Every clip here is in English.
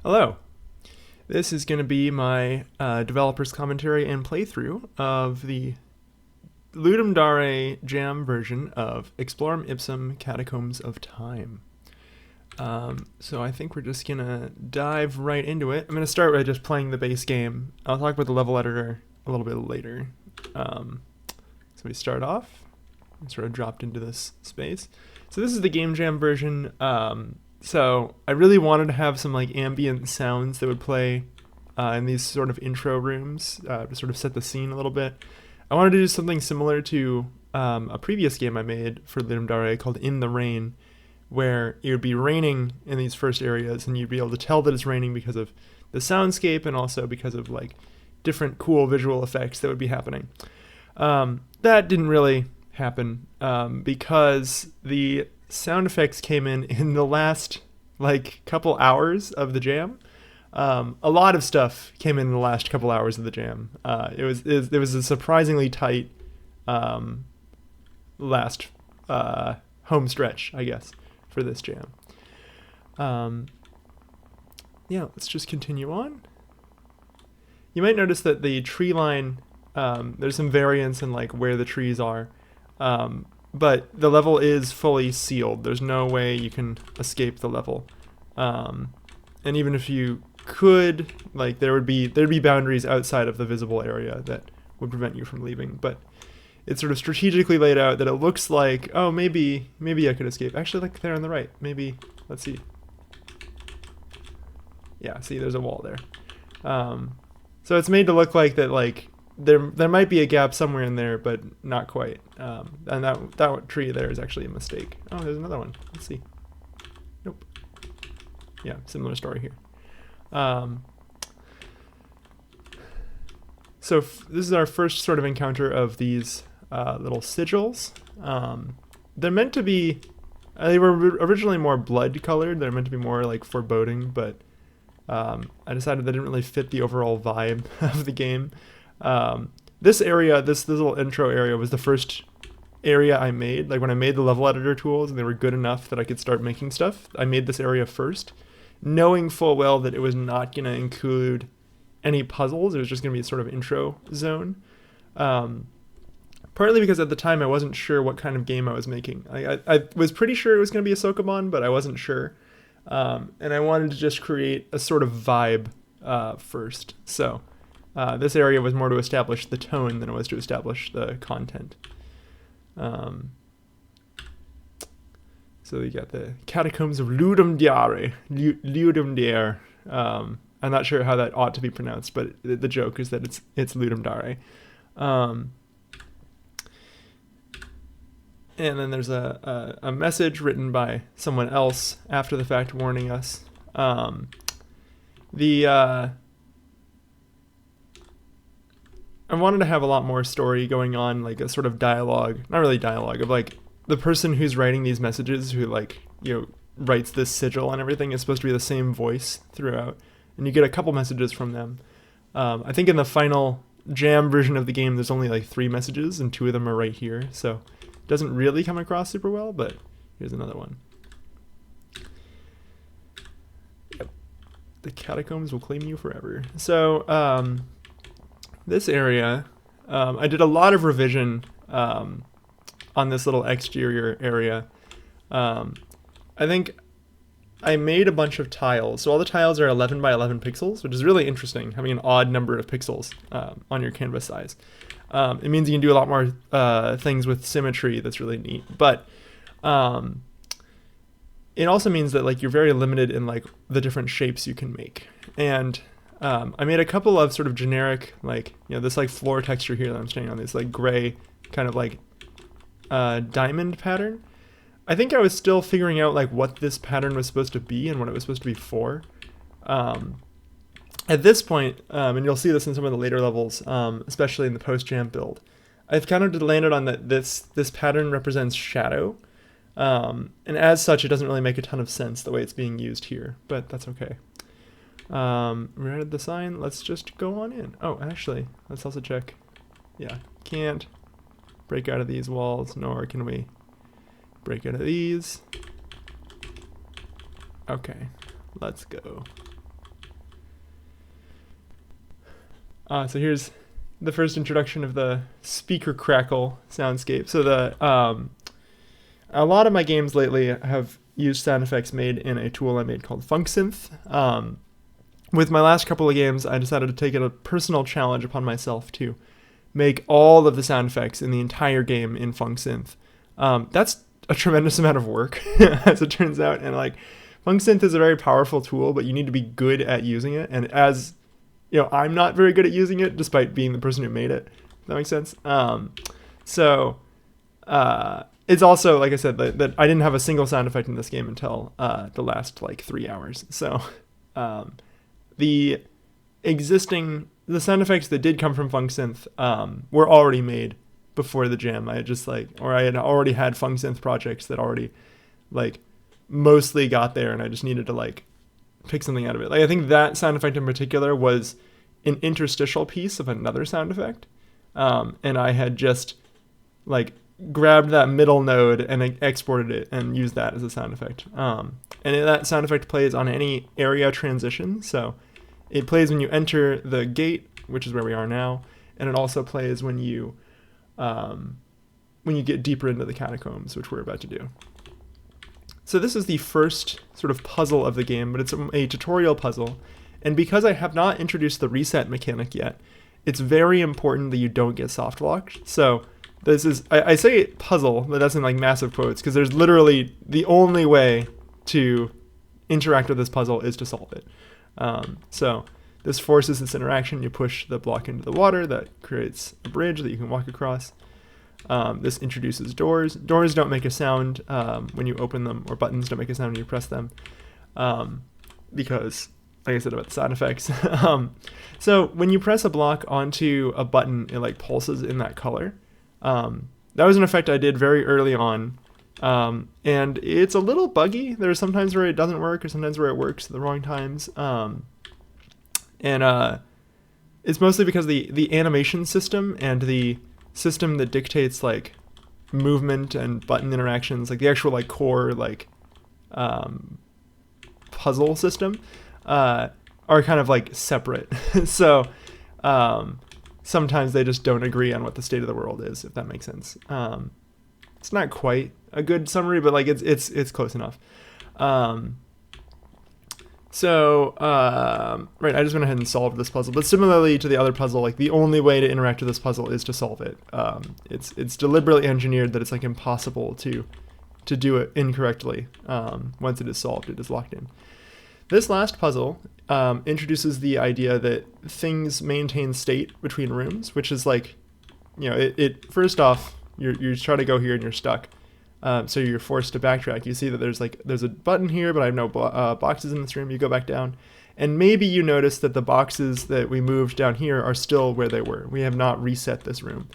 Hello. This is going to be my developer's commentary and playthrough of the Ludum Dare Jam version of Explorem Ipsum Catacombs of Time. So I think we're just going to dive right into it. I'm going to start by just playing the base game. I'll talk about the level editor a little bit later. So we start off, sort of dropped into this space. So this is the Game Jam version. So I really wanted to have some like ambient sounds that would play in these sort of intro rooms to sort of set the scene a little bit. I wanted to do something similar to a previous game I made for Ludum Dare called In the Rain, where it would be raining in these first areas and you'd be able to tell that it's raining because of the soundscape and also because of like different cool visual effects that would be happening. That didn't really happen because the sound effects came in the last like couple hours of the jam. A lot of stuff came in the last couple hours of the jam. It was a surprisingly tight last home stretch, I guess, for this jam. Yeah, let's just continue on. You might notice that the tree line, there's some variance in like where the trees are. But the level is fully sealed. There's no way you can escape the level. And even if you could, like there'd be boundaries outside of the visible area that would prevent you from leaving. But it's sort of strategically laid out that it looks like, oh, maybe I could escape. Actually, like there on the right. Maybe, let's see. Yeah, see, there's a wall there. So it's made to look like that, like there might be a gap somewhere in there, but not quite. And that tree there is actually a mistake. Oh, there's another one. Let's see. Nope. Yeah, similar story here. So this is our first sort of encounter of these little sigils. They're meant to be, they were originally more blood colored. They're meant to be more like foreboding, but I decided they didn't really fit the overall vibe of the game. This area, this little intro area was the first area I made. Like when I made the level editor tools and they were good enough that I could start making stuff, I made this area first, knowing full well that it was not going to include any puzzles. It was just going to be a sort of intro zone. Partly because at the time I wasn't sure what kind of game I was making. I was pretty sure it was going to be a Sokoban, but I wasn't sure. And I wanted to just create a sort of vibe first. So this area was more to establish the tone than it was to establish the content. So we got the Catacombs of Ludum Dare. Ludum Dare. I'm not sure how that ought to be pronounced, but the joke is that it's Ludum Dare. And then there's a message written by someone else after the fact warning us. I wanted to have a lot more story going on, like a sort of dialogue, not really dialogue, of like the person who's writing these messages, who like, writes this sigil and everything, is supposed to be the same voice throughout. And you get a couple messages from them. I think in the final jam version of the game, there's only like 3 messages and 2 of them are right here. So it doesn't really come across super well, but here's another one. Yep. The catacombs will claim you forever. So, this area, I did a lot of revision on this little exterior area. I think I made a bunch of tiles. So all the tiles are 11 by 11 pixels, which is really interesting, having an odd number of pixels on your canvas size. It means you can do a lot more things with symmetry that's really neat. But it also means that like you're very limited in like the different shapes you can make. And I made a couple of sort of generic, like, this like floor texture here that I'm standing on, this like gray kind of like diamond pattern. I think I was still figuring out like what this pattern was supposed to be and what it was supposed to be for. At this point, and you'll see this in some of the later levels, especially in the post-jam build, I've kind of landed on that this pattern represents shadow. And as such, it doesn't really make a ton of sense the way it's being used here, but that's okay. We added the sign. Let's just go on in. Oh, actually, let's also check. Yeah, can't break out of these walls, nor can we break out of these. Okay, let's go. So here's the first introduction of the speaker crackle soundscape. So a lot of my games lately have used sound effects made in a tool I made called FunkSynth. With my last couple of games, I decided to take it a personal challenge upon myself to make all of the sound effects in the entire game in FunkSynth. That's a tremendous amount of work, as it turns out, and like FunkSynth is a very powerful tool, but you need to be good at using it. And as you know, I'm not very good at using it, despite being the person who made it. Does that make sense? It's also, like I said, that I didn't have a single sound effect in this game until the last like 3 hours. So the sound effects that did come from FunkSynth were already made before the jam. I had already had FunkSynth projects that already like mostly got there, and I just needed to like pick something out of it. Like I think that sound effect in particular was an interstitial piece of another sound effect, and I had just like grabbed that middle node and exported it and used that as a sound effect. And that sound effect plays on any area transition. So it plays when you enter the gate, which is where we are now, and it also plays when you get deeper into the catacombs, which we're about to do. So this is the first sort of puzzle of the game, but it's a tutorial puzzle. And because I have not introduced the reset mechanic yet, it's very important that you don't get soft locked. So this is, I say puzzle, but that's in like massive quotes, because there's literally the only way to interact with this puzzle is to solve it. So this forces this interaction. You push the block into the water. That creates a bridge that you can walk across. This introduces doors. Doors don't make a sound when you open them, or buttons don't make a sound when you press them, because, like I said about the sound effects. So when you press a block onto a button, it like pulses in that color. That was an effect I did very early on, and it's a little buggy. There's sometimes where it doesn't work, or sometimes where it works at the wrong times. It's mostly because the animation system and the system that dictates like movement and button interactions, like the actual like core like puzzle system, are kind of like separate. So sometimes they just don't agree on what the state of the world is, if that makes sense. It's not quite a good summary, but like it's close enough. Right, I just went ahead and solved this puzzle. But similarly to the other puzzle, like the only way to interact with this puzzle is to solve it. It's deliberately engineered that it's like impossible to do it incorrectly. Once it is solved, it is locked in. This last puzzle introduces the idea that things maintain state between rooms, which is like, you know, it first off, you try to go here and you're stuck. So you're forced to backtrack. You see that there's a button here, but I have no boxes in this room. You go back down, and maybe you notice that the boxes that we moved down here are still where they were. We have not reset this room.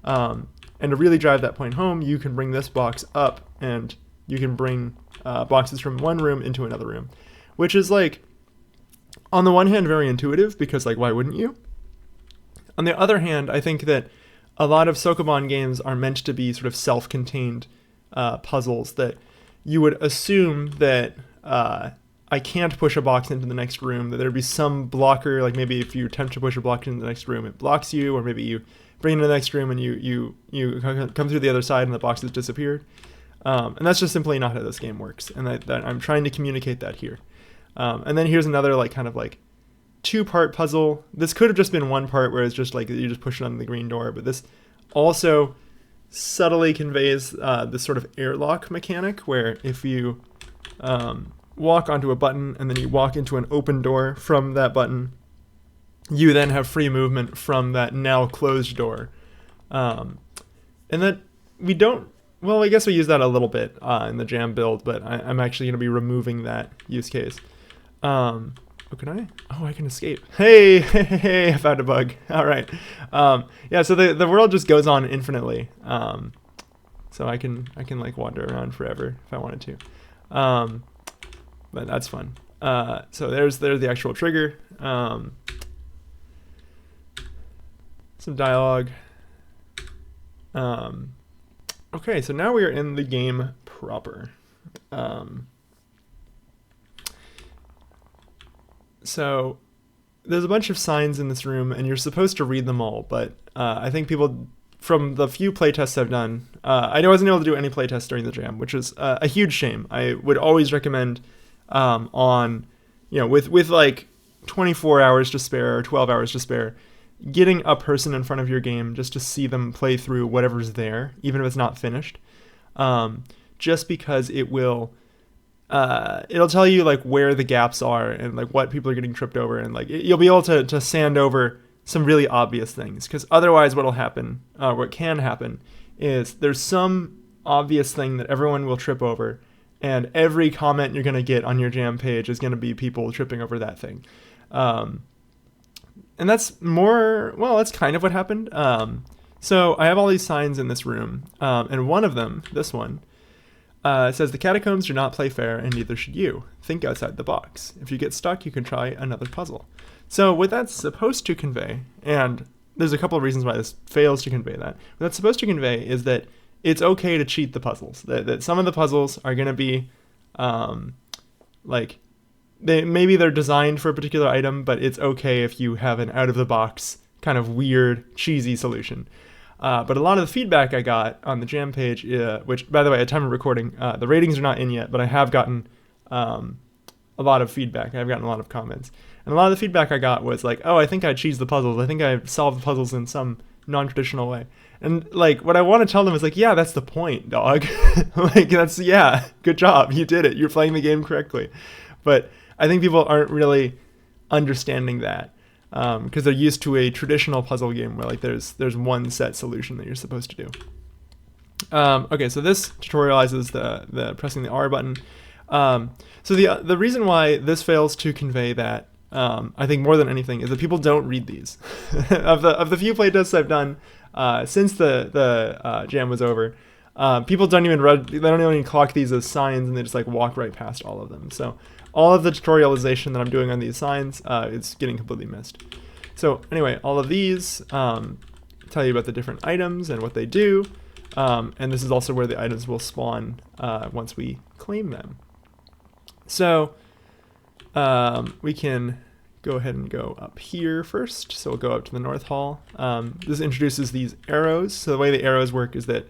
And to really drive that point home, you can bring this box up, and you can bring boxes from one room into another room, which is like, on the one hand, very intuitive, because like, why wouldn't you? On the other hand, I think that a lot of Sokoban games are meant to be sort of self-contained puzzles that you would assume that I can't push a box into the next room, that there'd be some blocker, like maybe if you attempt to push a block into the next room, it blocks you, or maybe you bring it to the next room and you come through the other side and the box has disappeared. And that's just simply not how this game works, and that I'm trying to communicate that here. And then here's another like kind of like two-part puzzle. This could have just been one part where it's just like you just push it on the green door, but this also subtly conveys this sort of airlock mechanic, where if you walk onto a button and then you walk into an open door from that button, you then have free movement from that now closed door. And that we don't, well, I guess we use that a little bit in the jam build, but I'm actually going to be removing that use case. Oh, can I? Oh, I can escape. Hey, I found a bug. All right. Yeah, so the world just goes on infinitely. So I can like wander around forever if I wanted to. But that's fun. So there's the actual trigger. Some dialogue. Okay, so now we are in the game proper. So there's a bunch of signs in this room, and you're supposed to read them all, but I think people, from the few playtests I've done, I wasn't able to do any playtests during the jam, which is a huge shame. I would always recommend with like 24 hours to spare or 12 hours to spare, getting a person in front of your game just to see them play through whatever's there, even if it's not finished, just because it'll tell you like where the gaps are and like what people are getting tripped over, and like you'll be able to sand over some really obvious things, because otherwise what can happen is there's some obvious thing that everyone will trip over, and every comment you're going to get on your jam page is going to be people tripping over that thing. And that's kind of what happened. So I have all these signs in this room, and one of them, this one, says the catacombs do not play fair, and neither should you. Think outside the box. If you get stuck, you can try another puzzle. So what that's supposed to convey, and there's a couple of reasons why this fails to convey that. What that's supposed to convey is that it's okay to cheat the puzzles. That some of the puzzles are going to be, maybe they're designed for a particular item, but it's okay if you have an out-of-the-box kind of weird, cheesy solution. But a lot of the feedback I got on the jam page, which, by the way, at time of recording, the ratings are not in yet, but I have gotten a lot of feedback. I've gotten a lot of comments. And a lot of the feedback I got was like, oh, I think I cheesed the puzzles. I think I solved the puzzles in some non-traditional way. And like, what I want to tell them is like, yeah, that's the point, dog. Good job. You did it. You're playing the game correctly. But I think people aren't really understanding that, because they're used to a traditional puzzle game where like there's one set solution that you're supposed to do. Okay, so this tutorializes the pressing the R button. So the reason why this fails to convey that, I think more than anything, is that people don't read these. of the few playtests I've done since the jam was over, people don't even clock these as signs, and they just like walk right past all of them. So all of the tutorialization that I'm doing on these signs is getting completely missed. So anyway, all of these tell you about the different items and what they do, and this is also where the items will spawn once we claim them. So we can go ahead and go up here first. So we'll go up to the North Hall. This introduces these arrows. So the way the arrows work is that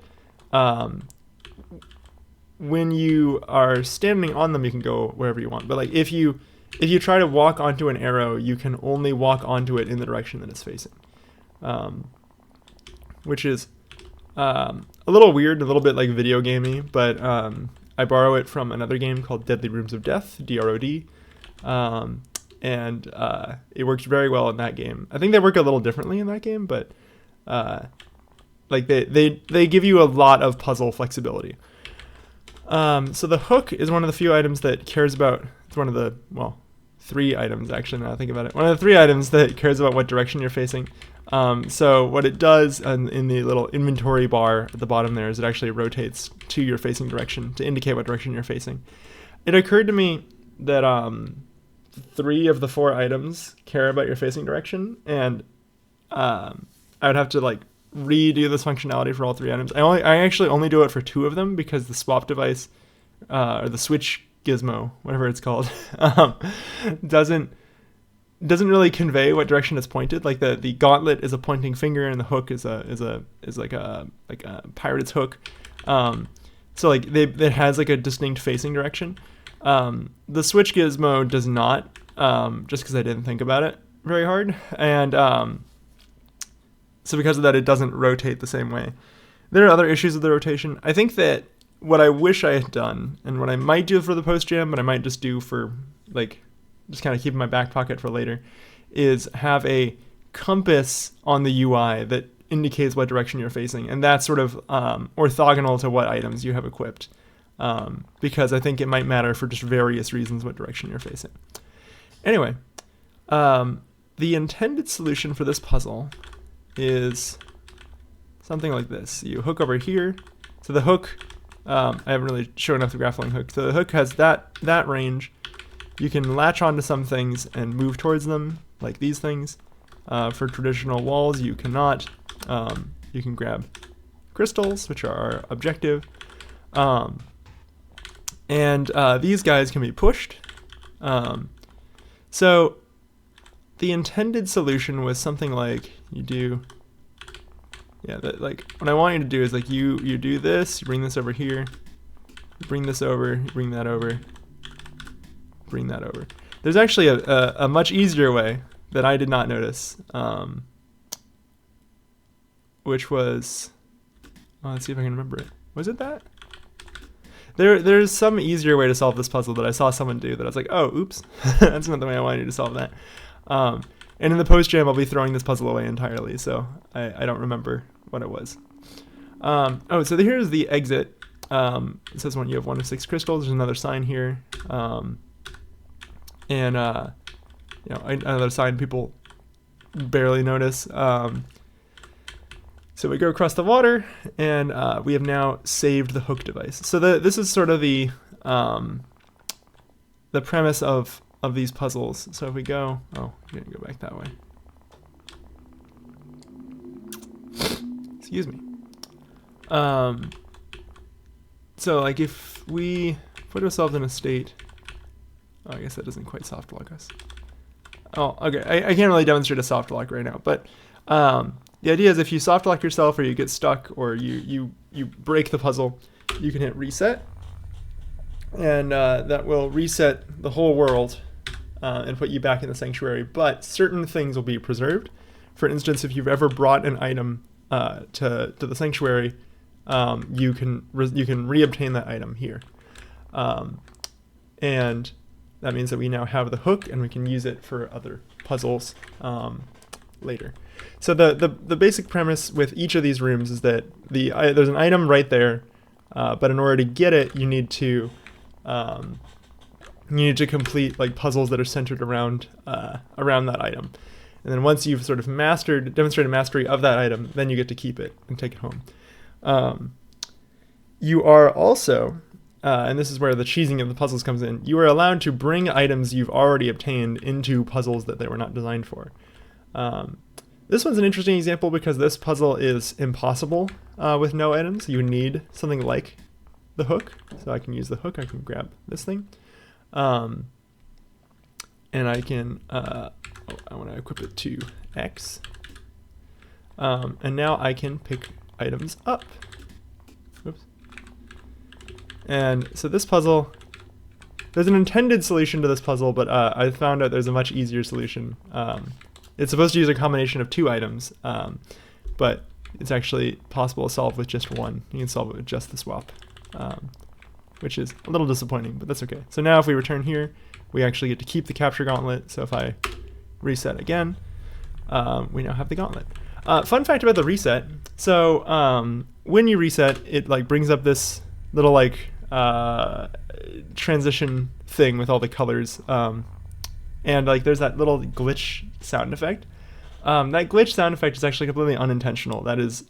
when you are standing on them, you can go wherever you want. But like if you try to walk onto an arrow, you can only walk onto it in the direction that it's facing, which is a little weird, a little bit like video gamey. But I borrow it from another game called Deadly Rooms of Death, DROD, and it works very well in that game. I think they work a little differently in that game, but they give you a lot of puzzle flexibility. So the hook is one of the few items that cares about, it's one of the, three items actually, now I think about it. One of the three items that cares about what direction you're facing. So what it does in the little inventory bar at the bottom there is it actually rotates to your facing direction to indicate what direction you're facing. It occurred to me that 3 of the 4 items care about your facing direction, and I would have to like redo this functionality for all 3 items. I actually only do it for 2 of them because the swap device or the switch gizmo, whatever it's called, doesn't really convey what direction it's pointed. Like the gauntlet is a pointing finger, and the hook is like a pirate's hook. So like it has like a distinct facing direction. The switch gizmo does not, just because I didn't think about it very hard, and so because of that, it doesn't rotate the same way. There are other issues with the rotation. I think that what I wish I had done, and what I might do for the post jam, but I might just do for like just kind of keep in my back pocket for later, is have a compass on the UI that indicates what direction you're facing, and that's sort of orthogonal to what items you have equipped, because I think it might matter for just various reasons what direction you're facing. Anyway, the intended solution for this puzzle is something like this. You hook over here. So the hook, I haven't really shown off the grappling hook. So the hook has that range. You can latch onto some things and move towards them, like these things. For traditional walls, you cannot. You can grab crystals, which are our objective. And these guys can be pushed. So the intended solution was something like you do, yeah, that, like what I want you to do is like you do this, you bring this over here, you bring this over, you bring that over, bring that over. There's actually a much easier way that I did not notice, which was, let's see if I can remember it. Was it that? There's some easier way to solve this puzzle that I saw someone do that I was like, oh, oops, that's not the way I wanted you to solve that. And in the post jam, I'll be throwing this puzzle away entirely, so I don't remember what it was. Oh, so here's the exit. It says when you have 1 of 6 crystals, there's another sign here. Another sign people barely notice. So we go across the water, and we have now saved the hook device. So this is sort of the premise of these puzzles. So if we go, oh, we're gonna go back that way. Excuse me. So like if we put ourselves in a state, oh, I guess that doesn't quite soft lock us. Oh, okay. I can't really demonstrate a soft lock right now, but the idea is if you soft lock yourself or you get stuck or you break the puzzle, you can hit reset, and that will reset the whole world and put you back in the sanctuary. But certain things will be preserved. For instance, if you've ever brought an item to the sanctuary, you can reobtain that item here, and that means that we now have the hook and we can use it for other puzzles later. So the basic premise with each of these rooms is that there's an item right there, but in order to get it, you need to complete like puzzles that are centered around that item. And then once you've sort of demonstrated mastery of that item, then you get to keep it and take it home. You are also, and this is where the cheesing of the puzzles comes in, you are allowed to bring items you've already obtained into puzzles that they were not designed for. This one's an interesting example because this puzzle is impossible with no items. You need something like the hook. So I can use the hook, I can grab this thing. And I can, I want to equip it to X. And now I can pick items up. Oops. And so this puzzle, there's an intended solution to this puzzle, but I found out there's a much easier solution. It's supposed to use a combination of 2 items, but it's actually possible to solve with just one. You can solve it with just the swap, which is a little disappointing, but that's okay. So now if we return here, we actually get to keep the capture gauntlet. So if I reset again, we now have the gauntlet. Fun fact about the reset. So when you reset, it like brings up this little like transition thing with all the colors. And like there's that little glitch sound effect. That glitch sound effect is actually completely unintentional. That is,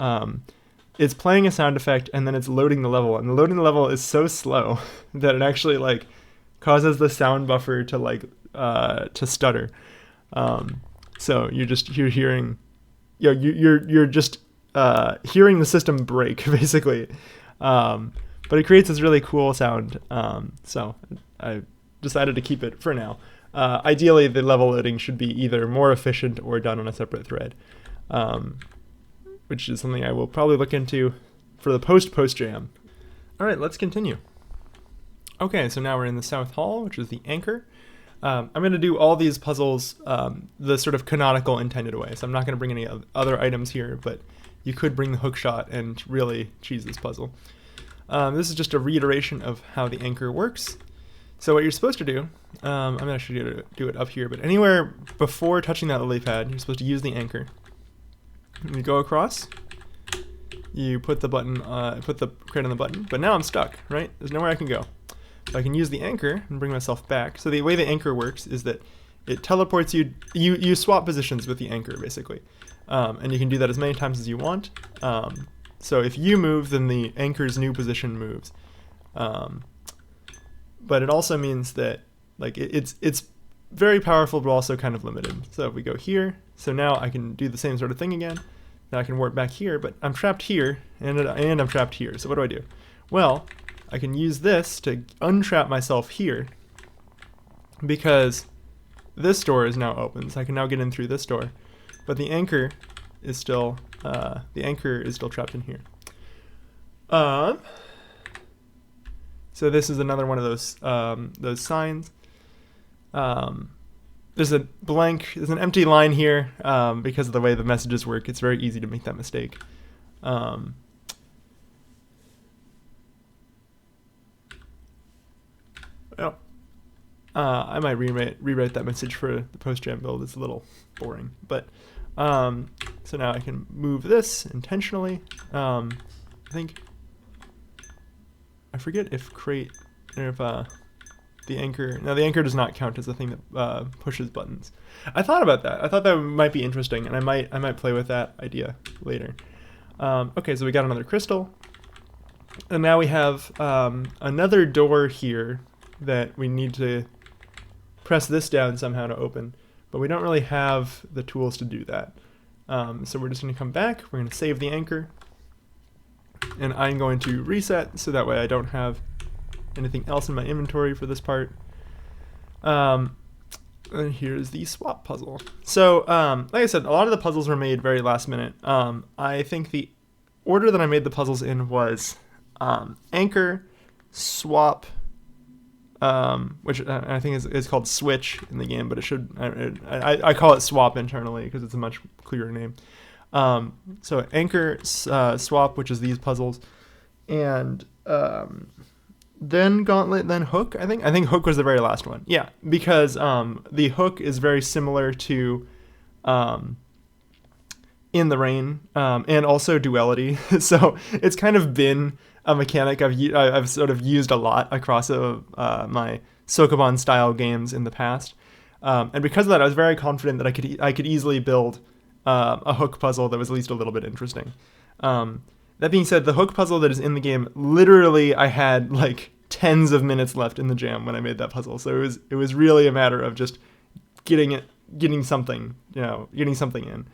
it's playing a sound effect and then it's loading the level. And the loading the level is so slow that it actually like causes the sound buffer to like to stutter. So you're hearing, you're just hearing the system break basically. But it creates this really cool sound. So I decided to keep it for now. Ideally, the level loading should be either more efficient or done on a separate thread, which is something I will probably look into for the post jam. All right, let's continue. Okay, so now we're in the South Hall, which is the anchor. I'm going to do all these puzzles the sort of canonical intended way, so I'm not going to bring any other items here, but you could bring the hook shot and really cheese this puzzle. This is just a reiteration of how the anchor works. So what you're supposed to do, I'm actually going to do it up here, but anywhere before touching that lily pad, you're supposed to use the anchor. You go across, you put the button, put the crate on the button, but now I'm stuck, right? There's nowhere I can go. So I can use the anchor and bring myself back. So the way the anchor works is that it teleports you swap positions with the anchor, basically. And you can do that as many times as you want. So if you move, then the anchor's new position moves. But it also means that like it's very powerful, but also kind of limited. So if we go here, so now I can do the same sort of thing again. Now I can warp back here, but I'm trapped here, and I'm trapped here. So what do I do? Well, I can use this to untrap myself here, because this door is now open, so I can now get in through this door, but the anchor is still trapped in here. So this is another one of those signs. There's an empty line here because of the way the messages work. It's very easy to make that mistake. I might rewrite that message for the post-jam build. It's a little boring, but so now I can move this intentionally. I forget if the anchor. No, the anchor does not count as a thing that pushes buttons. I thought about that. I thought that might be interesting, and I might play with that idea later. Okay, so we got another crystal, and now we have another door here that we need to press this down somehow to open, but we don't really have the tools to do that. So we're just going to come back. We're going to save the anchor, and I'm going to reset so that way I don't have anything else in my inventory for this part. And here's the swap puzzle. So like I said, a lot of the puzzles were made very last minute. I think the order that I made the puzzles in was anchor, swap, which I think is called switch in the game, but it should I call it swap internally because it's a much clearer name. So anchor, swap, which is these puzzles, and then gauntlet, then hook. I think hook was the very last one. Yeah, because the hook is very similar to In the Rain and also duality. So it's kind of been a mechanic I've sort of used a lot across my Sokoban style games in the past, and because of that, I was very confident that I could easily build a hook puzzle that was at least a little bit interesting. That being said, the hook puzzle that is in the game, literally I had like tens of minutes left in the jam when I made that puzzle, so it was really a matter of just getting something in,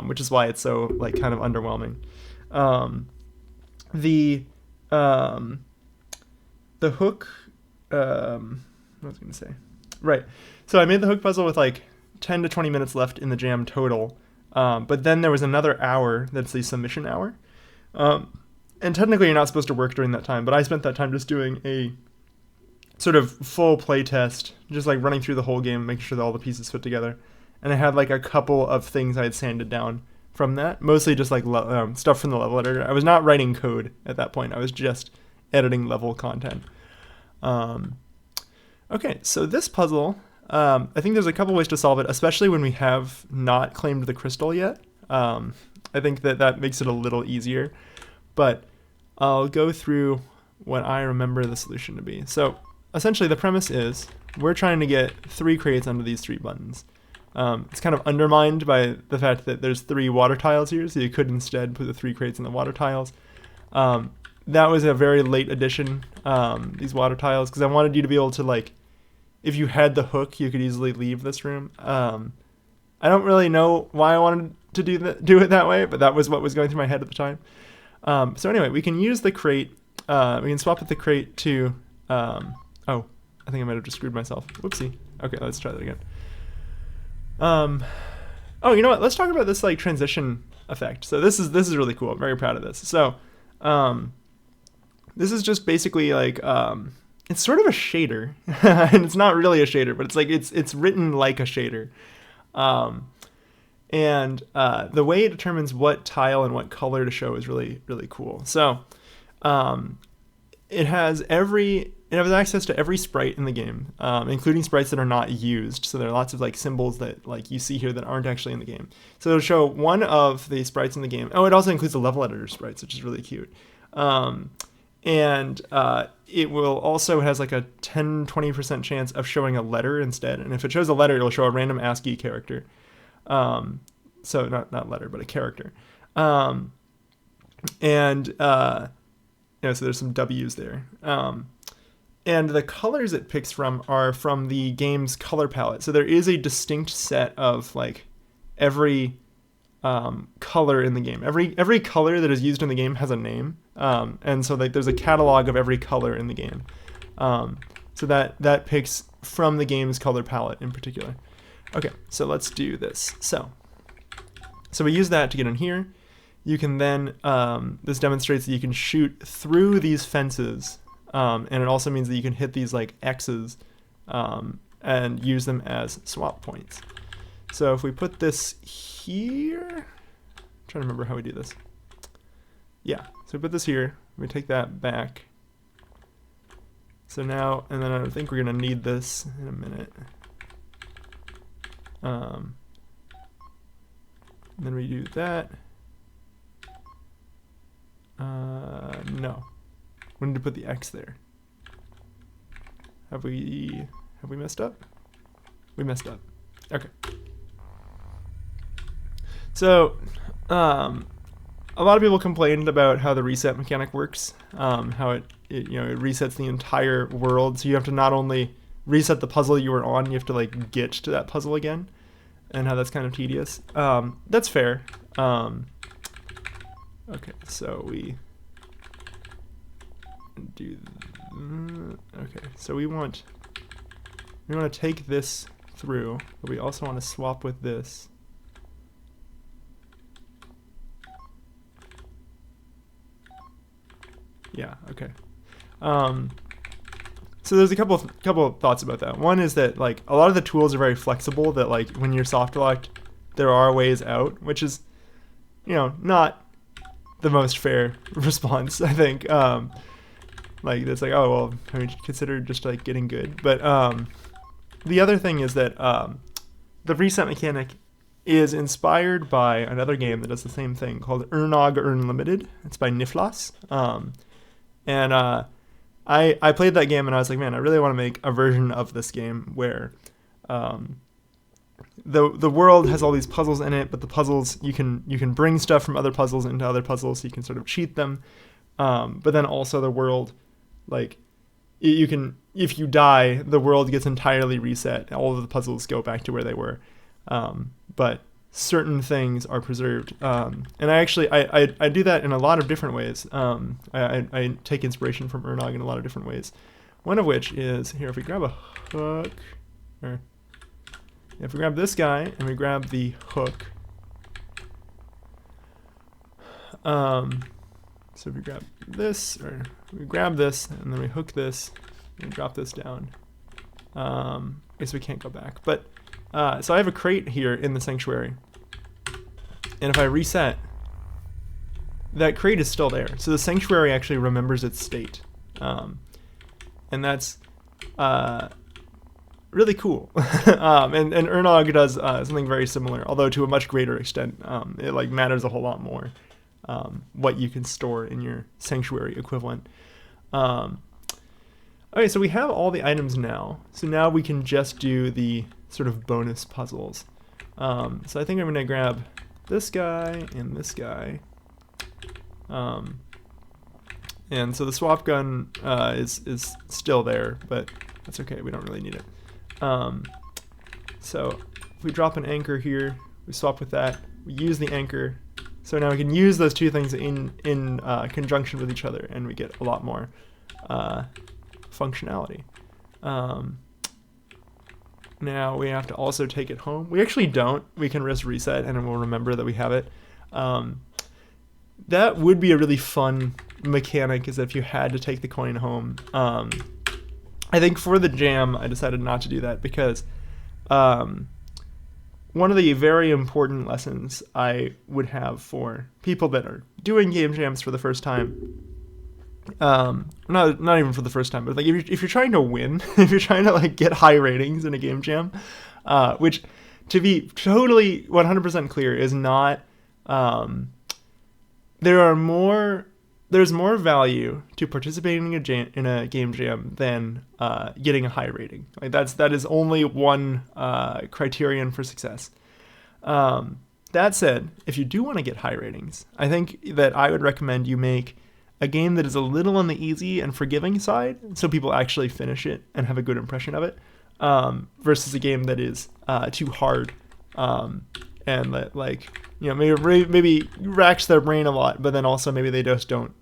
which is why it's so like kind of underwhelming. The hook, what was I going to say? Right. So I made the hook puzzle with like 10 to 20 minutes left in the jam total. But then there was another hour that's the submission hour. And technically you're not supposed to work during that time, but I spent that time just doing a sort of full play test, just like running through the whole game, making sure that all the pieces fit together. And I had like a couple of things I had sanded down from that, mostly just like stuff from the level editor. I was not writing code at that point. I was just editing level content. Okay, so this puzzle, I think there's a couple ways to solve it, especially when we have not claimed the crystal yet. I think that makes it a little easier, but I'll go through what I remember the solution to be. So essentially the premise is we're trying to get 3 crates under these 3 buttons. It's kind of undermined by the fact that there's 3 water tiles here, so you could instead put the 3 crates in the water tiles. That was a very late addition, these water tiles, because I wanted you to be able to, like, if you had the hook, you could easily leave this room. I don't really know why I wanted to do it that way, but that was what was going through my head at the time. So anyway, we can use the crate. We can swap with the crate to... oh, I think I might have just screwed myself. Whoopsie. Okay, let's try that again. Oh, you know what? Let's talk about this like transition effect. So this is really cool. I'm very proud of this. So this is just basically like it's sort of a shader, and it's not really a shader, but it's like it's written like a shader. And the way it determines what tile and what color to show is really, really cool. So it has access to every sprite in the game, including sprites that are not used. So there are lots of like symbols that like you see here that aren't actually in the game. So it'll show one of the sprites in the game. Oh, it also includes the level editor sprites, which is really cute. And it will also has like a 10-20% chance of showing a letter instead. And if it shows a letter, it'll show a random ASCII character. So not letter, but a character. So there's some W's there. And the colors it picks from are from the game's color palette. So there is a distinct set of like every color in the game. Every color that is used in the game has a name. And so like there's a catalog of every color in the game. So that picks from the game's color palette in particular. Okay, so let's do this. So we use that to get in here. You can then, this demonstrates that you can shoot through these fences, and it also means that you can hit these like X's and use them as swap points. So if we put this here, I'm trying to remember how we do this. Yeah, so we put this here, we take that back. So now, and then I think we're gonna need this in a minute. And then we do that. No, we need to put the X there. Have we messed up? We messed up. Okay. So, a lot of people complained about how the reset mechanic works, how it resets the entire world. So you have to not only reset the puzzle you were on, you have to like get to that puzzle again, and how that's kind of tedious. That's fair. Okay, so we do. Okay, so we want to take this through, but we also want to swap with this. Yeah. Okay. So there's a couple of thoughts about that. One is that like a lot of the tools are very flexible. That like when you're soft locked, there are ways out, which is, not the most fair response. I think. Like it's like, oh well, I mean, consider just like getting good. But the other thing is that the reset mechanic is inspired by another game that does the same thing called Ernog Unlimited. It's by Niflas. And I played that game and I was like, man, I really want to make a version of this game where the world has all these puzzles in it, but the puzzles you can bring stuff from other puzzles into other puzzles, so you can sort of cheat them. But then also the world, like you can, if you die, the world gets entirely reset. All of the puzzles go back to where they were, but certain things are preserved. And I do that in a lot of different ways. I take inspiration from Ernog in a lot of different ways. One of which is here. If we grab a hook, or if we grab this guy and we grab the hook. So if we grab this, or we grab this, and then we hook this, and drop this down. I guess we can't go back. But so I have a crate here in the sanctuary. And if I reset, that crate is still there. So the sanctuary actually remembers its state. And that's really cool. And Ernog does something very similar, although to a much greater extent. It like matters a whole lot more. What you can store in your sanctuary equivalent. Okay, so we have all the items now. So now we can just do the sort of bonus puzzles. So I think I'm going to grab this guy and this guy. And so the swap gun is still there, but that's okay. We don't really need it. So if we drop an anchor here, we swap with that. We use the anchor. So now we can use those two things in conjunction with each other, and we get a lot more functionality. Now we have to also take it home. We actually don't. We can risk reset, and it will remember that we have it. That would be a really fun mechanic, is if you had to take the coin home. I think for the jam, I decided not to do that because one of the very important lessons I would have for people that are doing game jams for the first time, not even for the first time, but like if you're trying to win, if you're trying to like get high ratings in a game jam, which to be totally 100% clear is not, there's more value to participating in a game jam than getting a high rating. Like that is only one criterion for success. That said, if you do want to get high ratings, I think that I would recommend you make a game that is a little on the easy and forgiving side, so people actually finish it and have a good impression of it, versus a game that is too hard and that, like, maybe racks their brain a lot, but then also maybe they just don't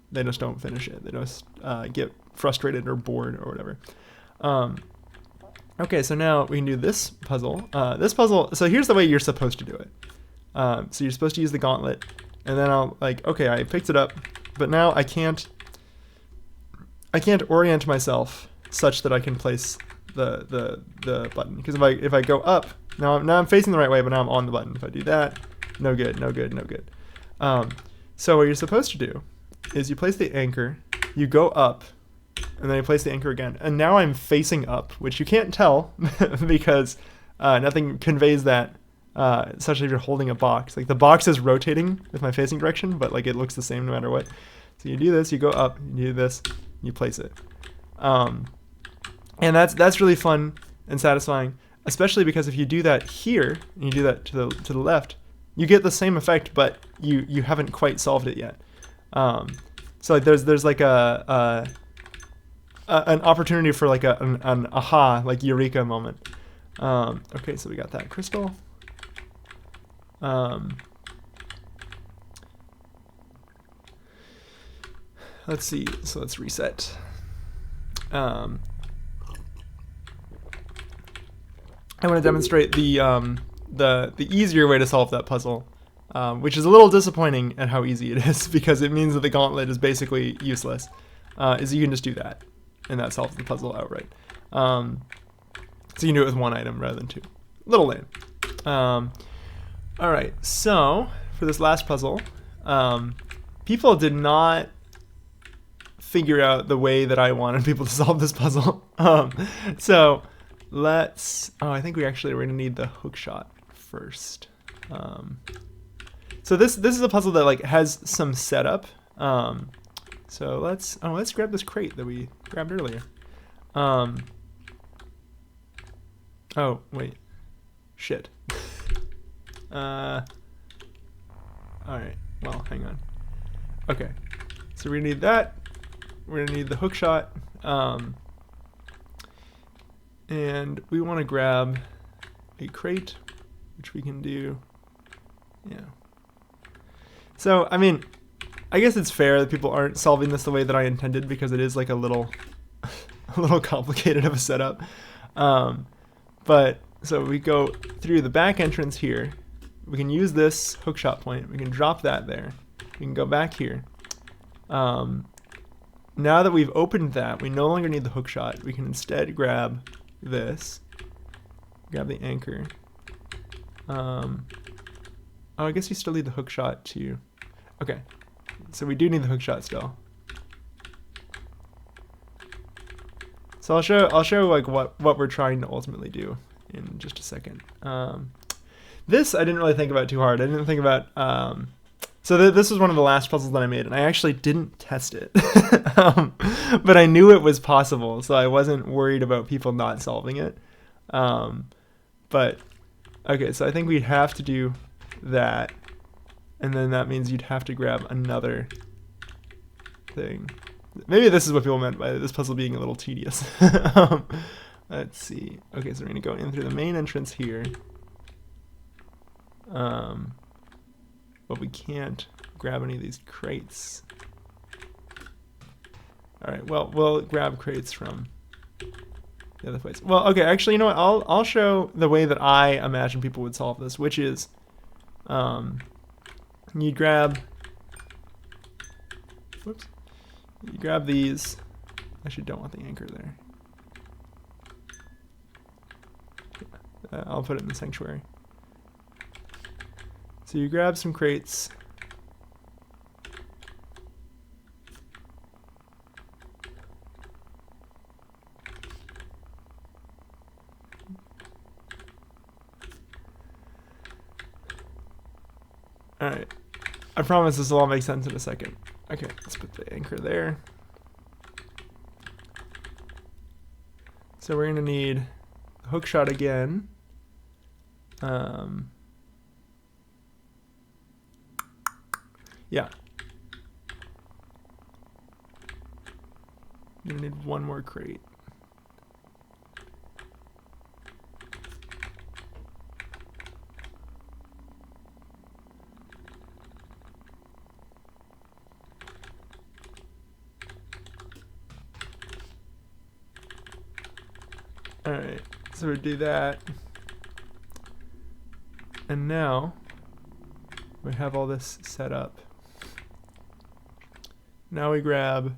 finish it. They just get frustrated or bored or whatever. Okay, so now we can do this puzzle. So here's the way you're supposed to do it. So you're supposed to use the gauntlet, and then I'll like, okay, I picked it up, but now I can't orient myself such that I can place the button, because if I go up, now I'm facing the right way, but now I'm on the button. If I do that, no good, no good, no good. So what you're supposed to do is you place the anchor, you go up, and then you place the anchor again. And now I'm facing up, which you can't tell because nothing conveys that, such as you're holding a box. Like the box is rotating with my facing direction, but like it looks the same no matter what. So you do this, you go up, you do this, you place it. And that's really fun and satisfying, especially because if you do that here, and you do that to the left, you get the same effect, but you haven't quite solved it yet. So like there's like an opportunity for like an aha, like eureka moment. Okay, so we got that crystal. Let's see. So let's reset. I want to demonstrate the easier way to solve that puzzle, which is a little disappointing at how easy it is because it means that the gauntlet is basically useless. Is you can just do that, and that solves the puzzle outright. So you can do it with one item rather than two. Little lame. All right, so for this last puzzle, people did not figure out the way that I wanted people to solve this puzzle. So let's. Oh, I think we're going to need the hook shot first. So this is a puzzle that like has some setup. So let's grab this crate that we grabbed earlier. Oh wait, shit. All right. Well, hang on. Okay. So we're gonna need that. We're gonna need the hook shot. And we want to grab a crate, which we can do. Yeah. So, I mean, I guess it's fair that people aren't solving this the way that I intended because it is like a little complicated of a setup. But so we go through the back entrance here. We can use this hookshot point. We can drop that there. We can go back here. Now that we've opened that, we no longer need the hookshot. We can instead grab this. Grab the anchor. Oh, I guess you still need the hookshot too. Okay, so we do need the hookshot still. So I'll show like what we're trying to ultimately do in just a second. This I didn't really think about too hard. I didn't think about. So this was one of the last puzzles that I made, and I actually didn't test it, but I knew it was possible, so I wasn't worried about people not solving it. But okay, so I think we'd have to do that, and then that means you'd have to grab another thing. Maybe this is what people meant by this puzzle being a little tedious. Let's see. Okay, so we're gonna go in through the main entrance here. But we can't grab any of these crates. All right, well, we'll grab crates from the other place. Well, okay, actually, you know what? I'll show the way that I imagine people would solve this, which is you grab these. Actually, don't want the anchor there. I'll put it in the sanctuary. So you grab some crates. All right. I promise this will all make sense in a second. Okay, let's put the anchor there. So we're gonna need a hook shot again. Yeah. I'm gonna need one more crate. Alright, So we do that. And now we have all this set up. Now we grab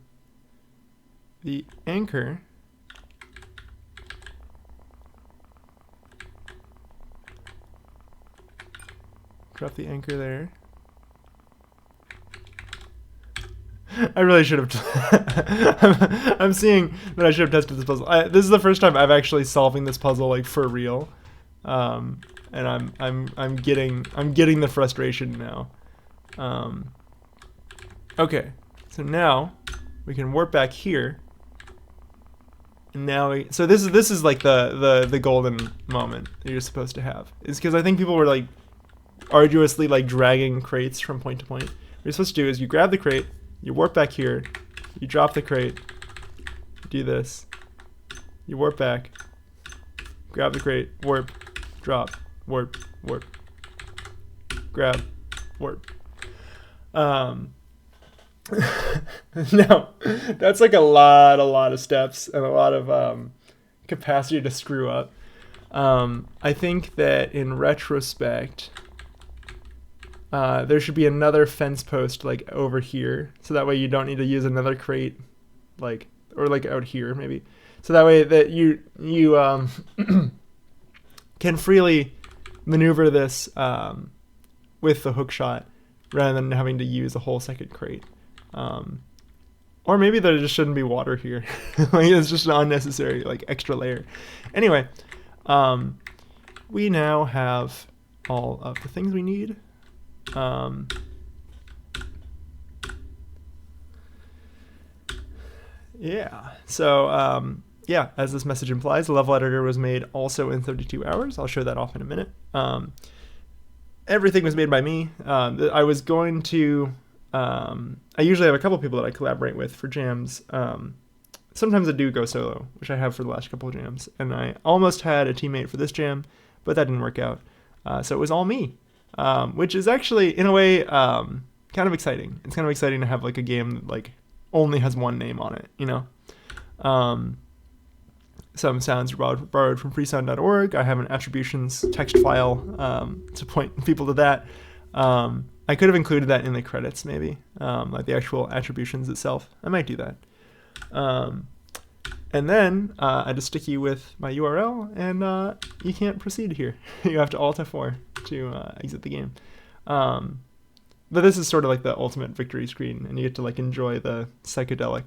the anchor. Drop the anchor there. I really should have. I'm seeing that I should have tested this puzzle. This is the first time I've actually solving this puzzle like for real, and I'm getting the frustration now. Okay, so now we can warp back here. And now so this is like the golden moment that you're supposed to have. It's because I think people were like arduously like dragging crates from point to point. What you're supposed to do is you grab the crate, you warp back here, you drop the crate, do this, you warp back, grab the crate, warp, drop, warp, warp, grab, warp. No, that's like a lot of steps and a lot of capacity to screw up. I think that in retrospect, there should be another fence post like over here, so that way you don't need to use another crate, like, or like out here maybe, so that way that you can freely maneuver this with the hook shot rather than having to use a whole second crate. Or maybe there just shouldn't be water here. Like, it's just an unnecessary like extra layer. Anyway, we now have all of the things we need. Yeah, so yeah, as this message implies, the level editor was made also in 32 hours. I'll show that off in a minute. Everything was made by me. I was going to I usually have a couple people that I collaborate with for jams. Sometimes I do go solo, which I have for the last couple of jams, and I almost had a teammate for this jam, but that didn't work out. So it was all me, which is actually in a way kind of exciting. It's kind of exciting to have like a game that like only has one name on it, you know. Some sounds are borrowed from freesound.org. I have an attributions text file to point people to that. I could have included that in the credits, maybe, like the actual attributions itself. I might do that. And then I just stick you with my URL, and you can't proceed here. You have to Alt F4 to exit the game. But this is sort of like the ultimate victory screen, and you get to like enjoy the psychedelic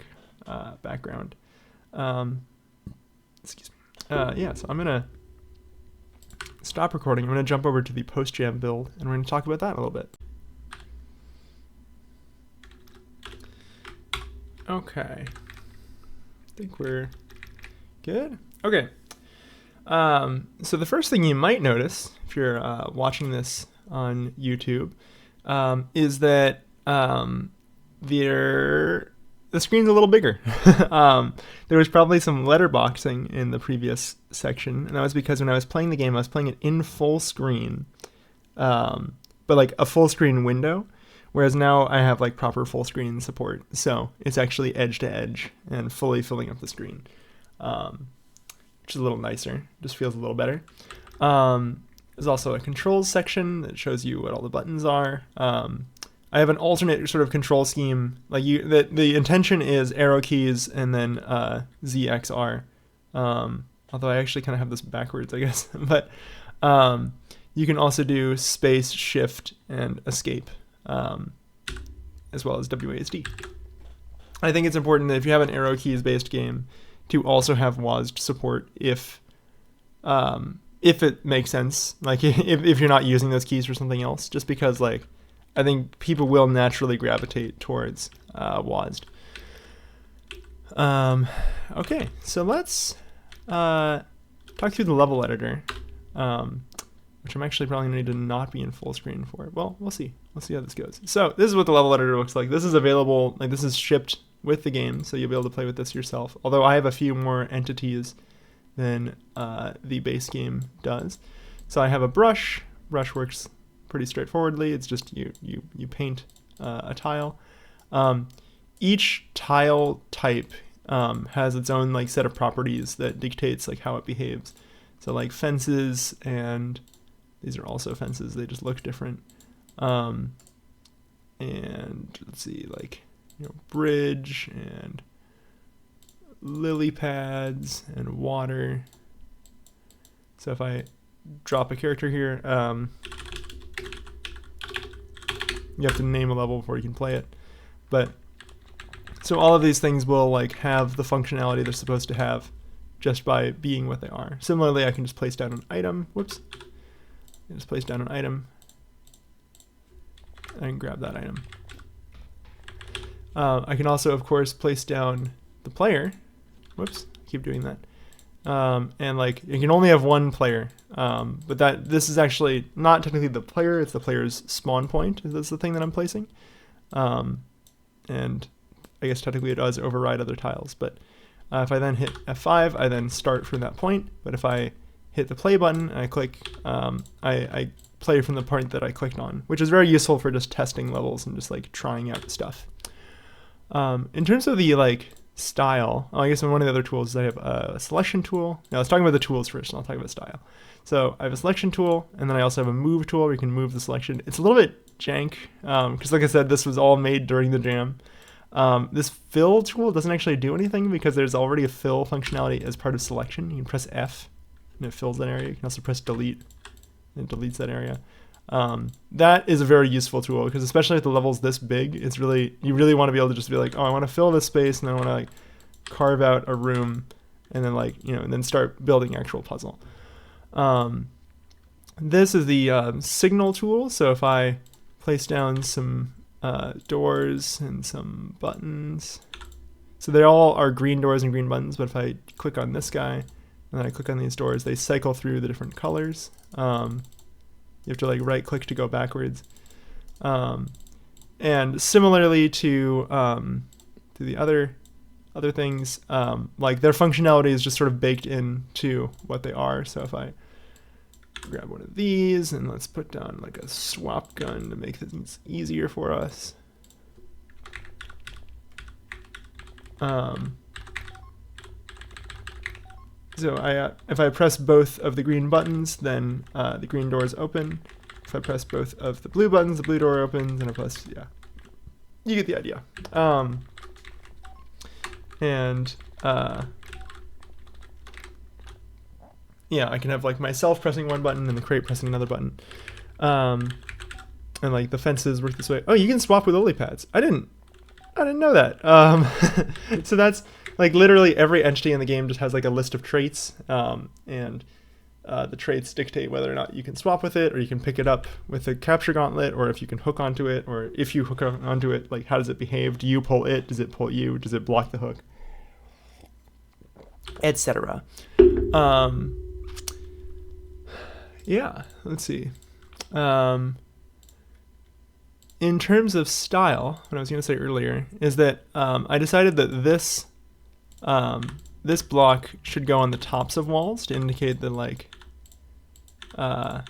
background. Excuse me. Yeah, so I'm gonna stop recording. I'm gonna jump over to the post-jam build, and we're gonna talk about that a little bit. Okay, I think we're good. Okay, so the first thing you might notice if you're watching this on YouTube is that the screen's a little bigger. There was probably some letterboxing in the previous section, and that was because when I was playing the game, I was playing it in full screen, but like a full screen window. Whereas now I have like proper full screen support, so it's actually edge to edge and fully filling up the screen, which is a little nicer. Just feels a little better. There's also a controls section that shows you what all the buttons are. I have an alternate sort of control scheme. Like the intention is arrow keys and then ZXR. Although I actually kind of have this backwards, I guess. But you can also do space, shift, and escape. As well as WASD. I think it's important that if you have an arrow keys based game to also have WASD support if it makes sense, like if you're not using those keys for something else, just because like I think people will naturally gravitate towards WASD. Okay, so let's talk through the level editor, which I'm actually probably going to need to not be in full screen for. Well, we'll see. We'll see how this goes. So this is what the level editor looks like. This is available, like this is shipped with the game, so you'll be able to play with this yourself. Although I have a few more entities than the base game does. So I have a brush. Brush works pretty straightforwardly. It's just you paint a tile. Each tile type has its own like set of properties that dictates like how it behaves. So like fences, and these are also fences, they just look different. And let's see, like, bridge and lily pads and water. So if I drop a character here, you have to name a level before you can play it. But so all of these things will like have the functionality they're supposed to have just by being what they are. Similarly, I can just place down an item. Whoops. I just place down an item and grab that item. I can also, of course, place down the player. Whoops, keep doing that. And like you can only have one player, but this is actually not technically the player, it's the player's spawn point. That's the thing that I'm placing. And I guess technically it does override other tiles, but if I then hit F5, I then start from that point. But if I hit the play button and I click, I play from the point that I clicked on, which is very useful for just testing levels and just like trying out stuff. In terms of the like style, I guess one of the other tools is I have a selection tool. Now let's talk about the tools first, and I'll talk about style. So I have a selection tool, and then I also have a move tool where you can move the selection. It's a little bit jank, because like I said, this was all made during the jam. This fill tool doesn't actually do anything because there's already a fill functionality as part of selection. You can press F, and it fills that area. You can also press delete, and it deletes that area. That is a very useful tool because especially at the levels this big, it's really, you really want to be able to just be like, oh, I want to fill this space, and then I want to like carve out a room, and then like, and then start building actual puzzle. This is the signal tool. So if I place down some doors and some buttons, so they all are green doors and green buttons, but if I click on this guy and then I click on these doors, they cycle through the different colors. You have to like right click to go backwards. And similarly to the other things, like their functionality is just sort of baked into what they are. So if I grab one of these and let's put down like a swap gun to make things easier for us. So if I press both of the green buttons, then the green doors open. If I press both of the blue buttons, the blue door opens, and I press, yeah, you get the idea. Yeah, I can have like myself pressing one button and the crate pressing another button. And like the fences work this way. Oh, you can swap with lily pads. I didn't know that. So that's like literally every entity in the game just has like a list of traits, and the traits dictate whether or not you can swap with it, or you can pick it up with a capture gauntlet, or if you can hook onto it, or if you hook onto it, like how does it behave? Do you pull it? Does it pull you? Does it block the hook? Etc. Yeah, let's see. In terms of style, what I was going to say earlier is that I decided that this block should go on the tops of walls to indicate that like to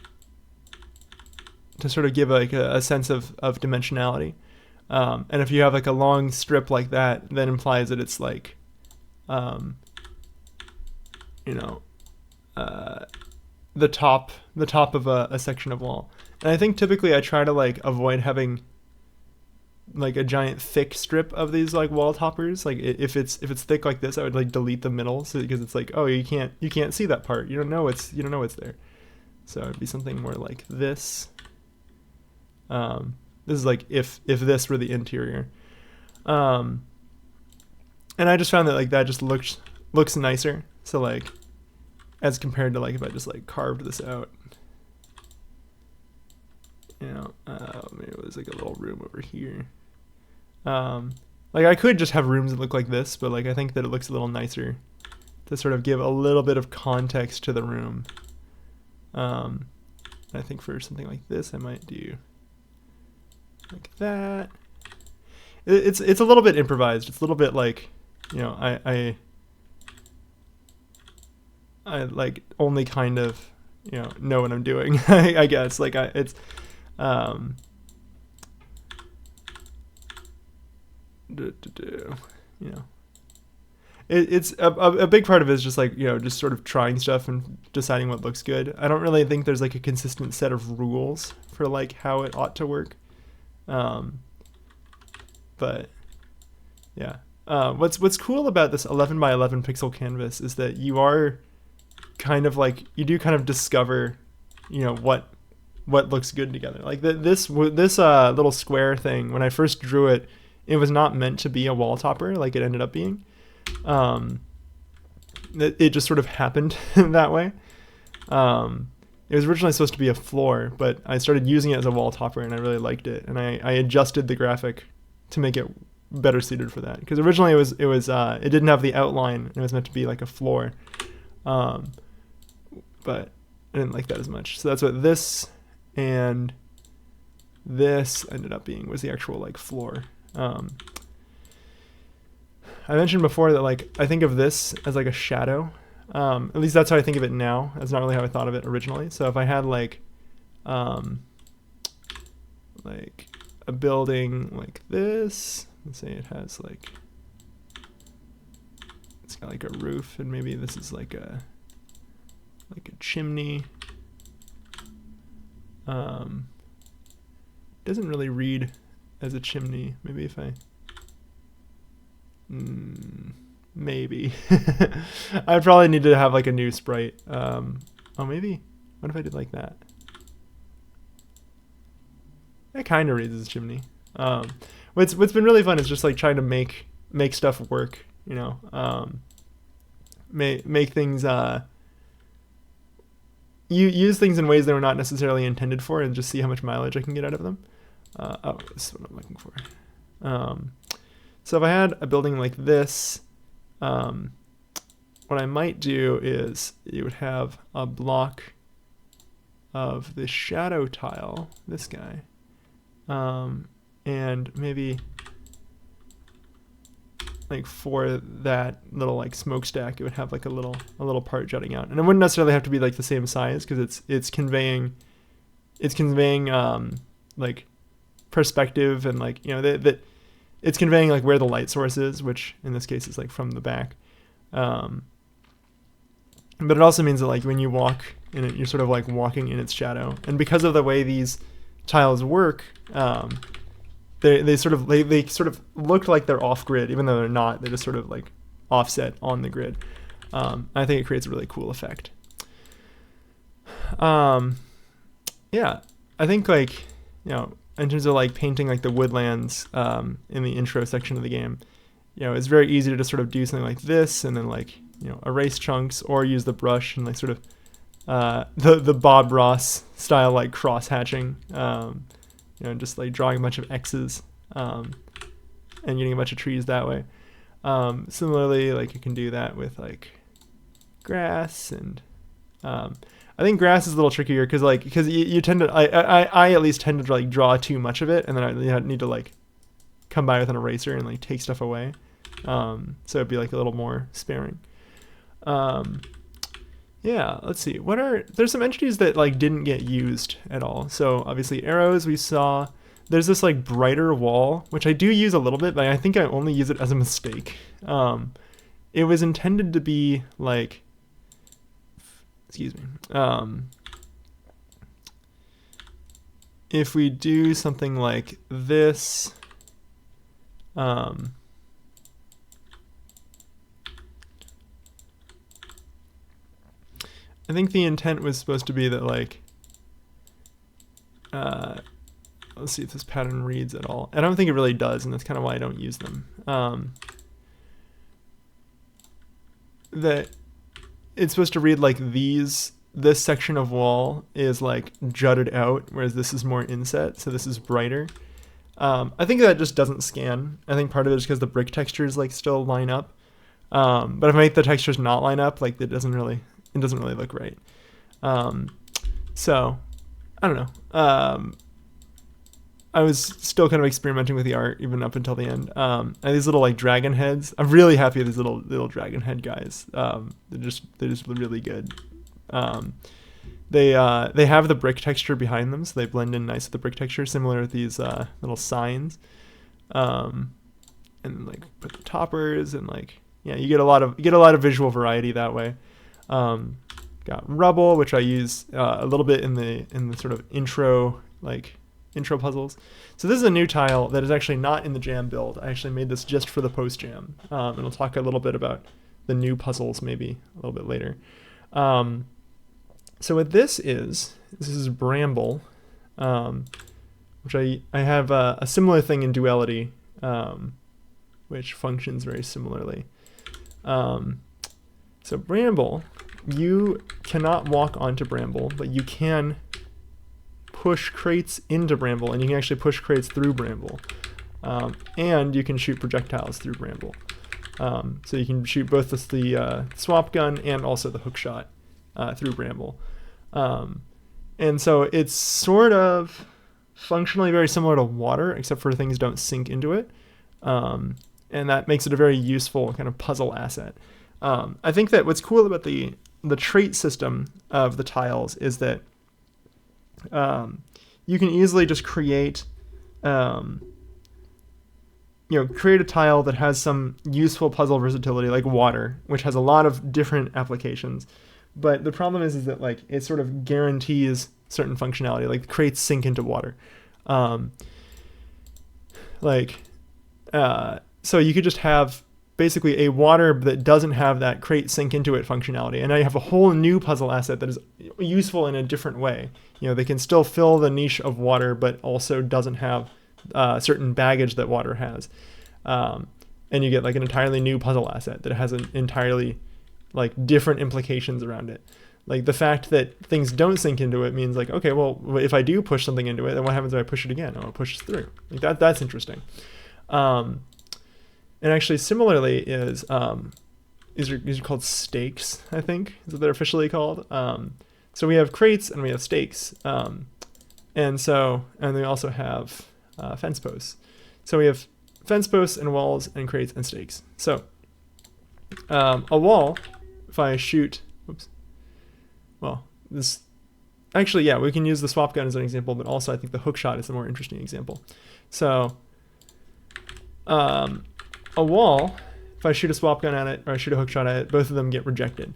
sort of give like a sense of dimensionality. And if you have like a long strip like that, that implies that it's like the top of a section of wall. And I think typically I try to like avoid having like a giant thick strip of these like wall toppers. Like if it's thick like this, I would like delete the middle, so because it's like, oh, you can't see that part. You don't know it's there. So it'd be something more like this. This is like if this were the interior. And I just found that like that just looks nicer. So like as compared to like if I just like carved this out. Maybe it was like a little room over here. Like I could just have rooms that look like this, but like I think that it looks a little nicer to sort of give a little bit of context to the room. I think for something like this, I might do like that. It's a little bit improvised. It's a little bit like, I like only kind of know what I'm doing. I guess like it's it's a big part of it is just like, just sort of trying stuff and deciding what looks good. I don't really think there's like a consistent set of rules for like how it ought to work. But yeah. What's cool about this 11 by 11 pixel canvas is that you are kind of like, you do kind of discover, what looks good together. Like this little square thing, when I first drew it, it was not meant to be a wall topper like it ended up being. It just sort of happened that way. It was originally supposed to be a floor, but I started using it as a wall topper and I really liked it. And I adjusted the graphic to make it better suited for that. Because originally it didn't have the outline and it was meant to be like a floor. But I didn't like that as much. So that's what this and this ended up being, was the actual like floor. I mentioned before that like I think of this as like a shadow. At least that's how I think of it now. That's not really how I thought of it originally. So if I had like a building like this, let's say it has like, it's got like a roof, and maybe this is like a chimney. Doesn't really read as a chimney. Maybe if I maybe I probably need to have like a new sprite. Maybe what if I did like that? It kind of reads as a chimney. What's been really fun is just like trying to make stuff work, make things you use things in ways they were not necessarily intended for, and just see how much mileage I can get out of them. This is what I'm looking for. So if I had a building like this, what I might do is you would have a block of the shadow tile, this guy, and maybe like for that little like smokestack, it would have like a little part jutting out, and it wouldn't necessarily have to be like the same size, because it's conveying like perspective, and like that it's conveying like where the light source is, which in this case is like from the back. But it also means that like when you walk in it, you're sort of like walking in its shadow. And because of the way these tiles work, they sort of look like they're off grid, even though they're not. They're just sort of like offset on the grid. I think it creates a really cool effect. Yeah, I think like, in terms of like painting like the woodlands in the intro section of the game, it's very easy to just sort of do something like this, and then like, erase chunks, or use the brush and like sort of the Bob Ross style like cross hatching, just like drawing a bunch of X's and getting a bunch of trees that way. Similarly, like you can do that with like grass, and I think grass is a little trickier because you tend to, I at least tend to like draw too much of it, and then I need to like come by with an eraser and like take stuff away. So it'd be like a little more sparing. Yeah, let's see. There's some entities that like didn't get used at all. So obviously arrows we saw. There's this like brighter wall, which I do use a little bit, but I think I only use it as a mistake. It was intended to be like, excuse me. If we do something like this, I think the intent was supposed to be that like, let's see if this pattern reads at all. I don't think it really does, and that's kind of why I don't use them. That it's supposed to read like this section of wall is like jutted out, whereas this is more inset, so this is brighter. I think that just doesn't scan. I think part of it is because the brick textures like still line up. But if I make the textures not line up, like it doesn't really look right. So I don't know. I was still kind of experimenting with the art even up until the end. And these little like dragon heads, I'm really happy with these little dragon head guys. They're just really good. They have the brick texture behind them, so they blend in nice with the brick texture, similar with these little signs. And like put the toppers and like yeah, you get a lot of visual variety that way. Got rubble, which I use a little bit in the sort of intro puzzles. So this is a new tile that is actually not in the jam build. I actually made this just for the post jam, and I'll talk a little bit about the new puzzles maybe a little bit later. So what this is bramble, which I have a similar thing in duality, which functions very similarly. So bramble, you cannot walk onto bramble, but you can push crates into bramble, and you can actually push crates through bramble. And you can shoot projectiles through bramble. So you can shoot both the swap gun and also the hook shot through bramble. And so it's sort of functionally very similar to water, except for things don't sink into it. And that makes it a very useful kind of puzzle asset. I think that what's cool about the trait system of the tiles is that you can easily just create create a tile that has some useful puzzle versatility, like water, which has a lot of different applications. But the problem is that like it sort of guarantees certain functionality, like crates sink into water. So you could just have basically a water that doesn't have that crate sink into it functionality, and now you have a whole new puzzle asset that is useful in a different way. They can still fill the niche of water, but also doesn't have certain baggage that water has. And you get like an entirely new puzzle asset that has an entirely like different implications around it. Like the fact that things don't sink into it means like, okay, well, if I do push something into it, then what happens if I push it again? Oh, it pushes through. Like that's interesting. And actually similarly these are called stakes, I think is what they're officially called. So we have crates and we have stakes. And we also have fence posts. So we have fence posts and walls and crates and stakes. So a wall, if I shoot, we can use the swap gun as an example, but also I think the hook shot is the more interesting example. So a wall, if I shoot a swap gun at it or I shoot a hook shot at it, both of them get rejected.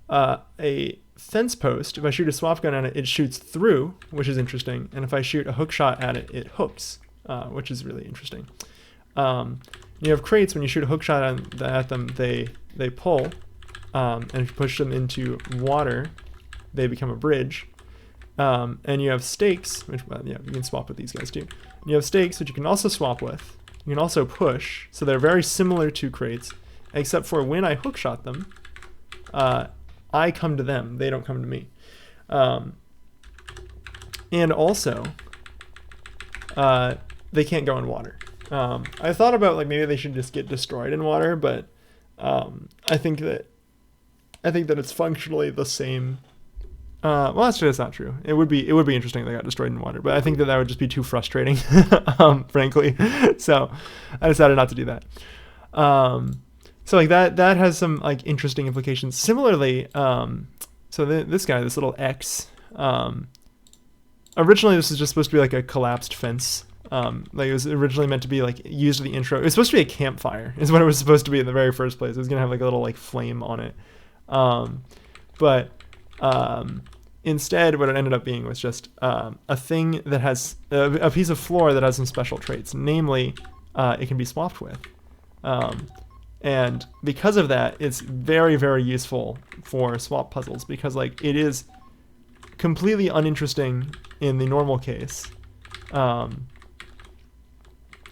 A fence post, if I shoot a swap gun at it, it shoots through, which is interesting. And if I shoot a hook shot at it, it hooks, which is really interesting. You have crates, when you shoot a hook shot at them, they pull, and if you push them into water, they become a bridge. And you have stakes, which you can swap with these guys too. And you have stakes, which you can also swap with. You can also push, so they're very similar to crates, except for when I hook shot them, I come to them, they don't come to me. And also, they can't go in water. I thought about like maybe they should just get destroyed in water, but I think that it's functionally the same. Well, that's not true. It would be interesting if they got destroyed in water, but I think that would just be too frustrating, frankly. So I decided not to do that. So like that has some like interesting implications. Similarly, this guy, this little X, originally this was just supposed to be like a collapsed fence. Like it was originally meant to be like used in the intro. It was supposed to be a campfire, is what it was supposed to be in the very first place. It was gonna have like a little like flame on it, but instead what it ended up being was just a thing that has a piece of floor that has some special traits. Namely, it can be swapped with, and because of that, it's very, very useful for swap puzzles because like it is completely uninteresting in the normal case.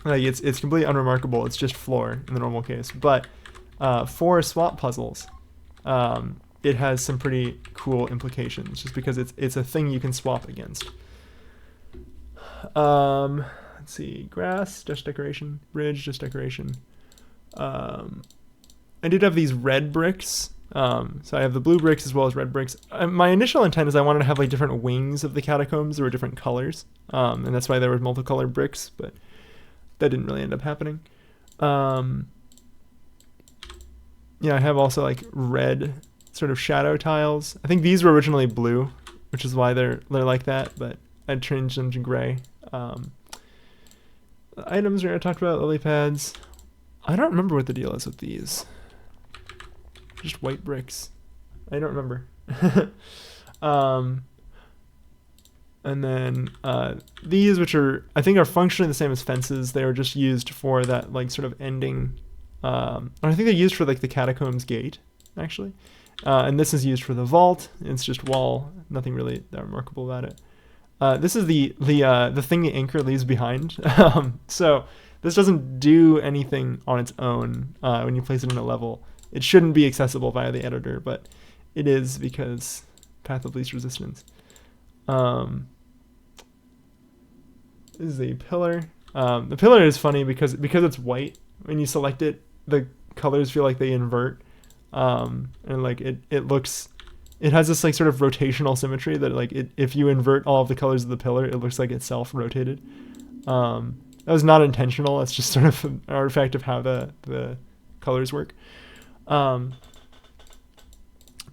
Like it's completely unremarkable. It's just floor in the normal case, but for swap puzzles, it has some pretty cool implications just because it's a thing you can swap against. Let's see, grass, just decoration, bridge, just decoration. I did have these red bricks. So I have the blue bricks as well as red bricks. My initial intent is I wanted to have like different wings of the catacombs that were different colors, and that's why there were multicolored bricks, but that didn't really end up happening. Yeah, I have also like red sort of shadow tiles. I think these were originally blue, which is why they're like that, but I changed them to gray. The items I talked about, lily pads. I don't remember what the deal is with these. just white bricks? I don't remember. And then these, which are I think are functionally the same as fences, they are just used for that like sort of ending. I think they're used for like the catacombs gate actually, and this is used for the vault. It's just wall, nothing really that remarkable about it. This is the thing the anchor leaves behind. So this doesn't do anything on its own when you place it in a level. It shouldn't be accessible via the editor, but it is because path of least resistance. This is the pillar. The pillar is funny because it's white. When you select it, the colors feel like they invert, and like it looks. It has this like sort of rotational symmetry that like if you invert all of the colors of the pillar, it looks like itself rotated. That was not intentional. It's just sort of an artifact of how the colors work.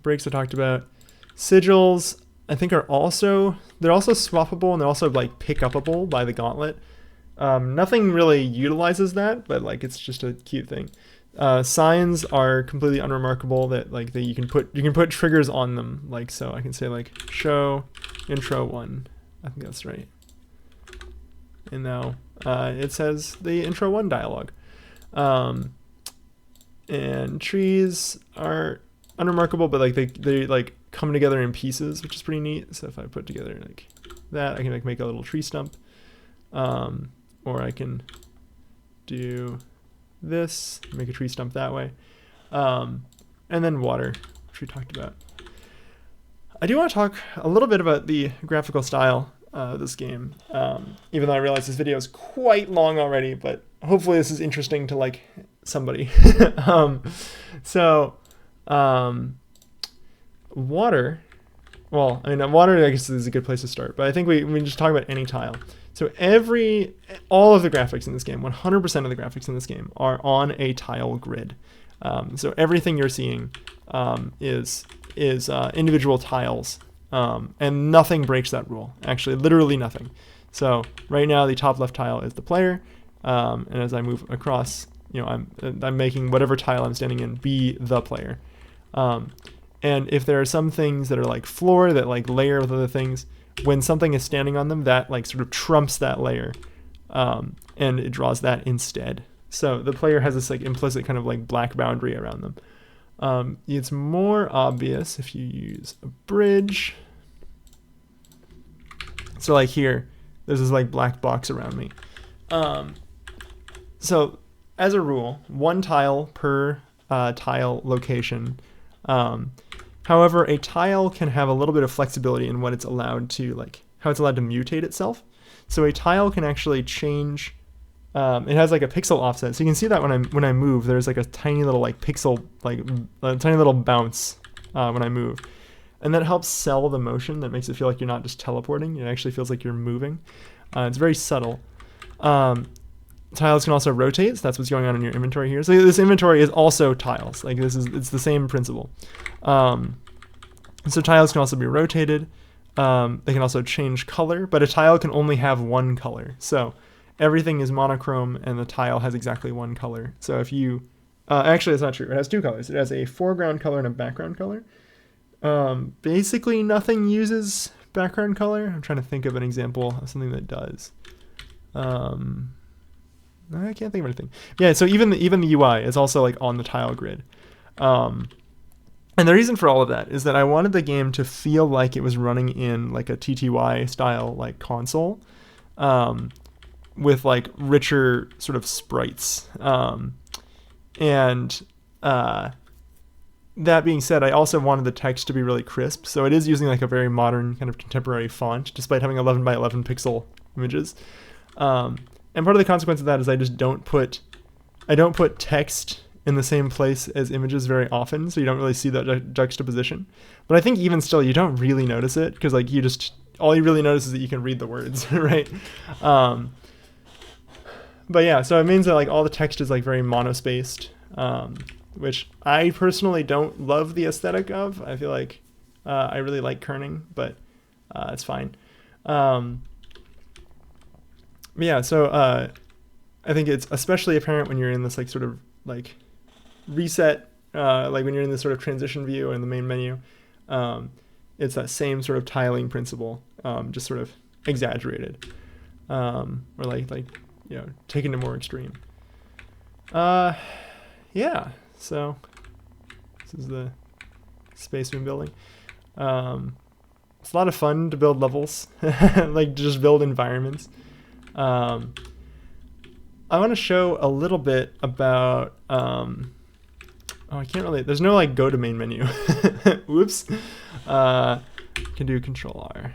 Breaks I talked about. Sigils I think they're also swappable, and they're also like pick upable by the gauntlet. Nothing really utilizes that, but like it's just a cute thing. Signs are completely unremarkable. That like you can put triggers on them. Like so, I can say like show intro 1. I think that's right. And now it says the intro 1 dialogue. And trees are unremarkable, but like they like come together in pieces, which is pretty neat. So if I put together like that, I can like make a little tree stump, or I can do this, make a tree stump that way, and then water, which we talked about. I do want to talk a little bit about the graphical style of this game, even though I realize this video is quite long already, but hopefully this is interesting to like somebody. Water, well, I mean, water I guess is a good place to start, but I think we just talk about any tile. So all of the graphics in this game, 100% of the graphics in this game are on a tile grid. So everything you're seeing is individual tiles, and nothing breaks that rule. Actually, literally nothing. So right now, the top left tile is the player, and as I move across, I'm making whatever tile I'm standing in be the player. And if there are some things that are like floor that like layer with other things, when something is standing on them, that like sort of trumps that layer, and it draws that instead. So the player has this like implicit kind of like black boundary around them. It's more obvious if you use a bridge. So like here, there's this like black box around me. So as a rule, one tile per tile location. However, a tile can have a little bit of flexibility in what it's allowed to, like how it's allowed to mutate itself. So a tile can actually change. It has like a pixel offset, so you can see that when I move, there's like a tiny little like pixel, like a tiny little bounce when I move, and that helps sell the motion. That makes it feel like you're not just teleporting; it actually feels like you're moving. It's very subtle. Tiles can also rotate, so that's what's going on in your inventory here. So this inventory is also tiles. Like it's the same principle. So tiles can also be rotated. They can also change color, but a tile can only have one color. So everything is monochrome, and the tile has exactly one color. So if you, actually that's not true. It has two colors. It has a foreground color and a background color. Basically nothing uses background color. I'm trying to think of an example of something that does. I can't think of anything. Yeah, so even the UI is also like on the tile grid. And the reason for all of that is that I wanted the game to feel like it was running in like a TTY style like console, with like richer sort of sprites. That being said, I also wanted the text to be really crisp, so it is using like a very modern kind of contemporary font, despite having 11 by 11 pixel images. And part of the consequence of that is I don't put text in the same place as images very often, so you don't really see that juxtaposition. But I think even still, you don't really notice it, because like all you really notice is that you can read the words, right? But yeah, so it means that like all the text is like very monospaced, which I personally don't love the aesthetic of. I feel like I really like kerning, but it's fine. Yeah, so I think it's especially apparent when you're in this like sort of like reset like when you're in this sort of transition view in the main menu, it's that same sort of tiling principle, just sort of exaggerated, or like taken to more extreme. Yeah. So this is the space we've been building. It's a lot of fun to build levels, like just build environments. I want to show a little bit about. Oh, I can't really. There's no like go to main menu. Whoops. Can do Control R.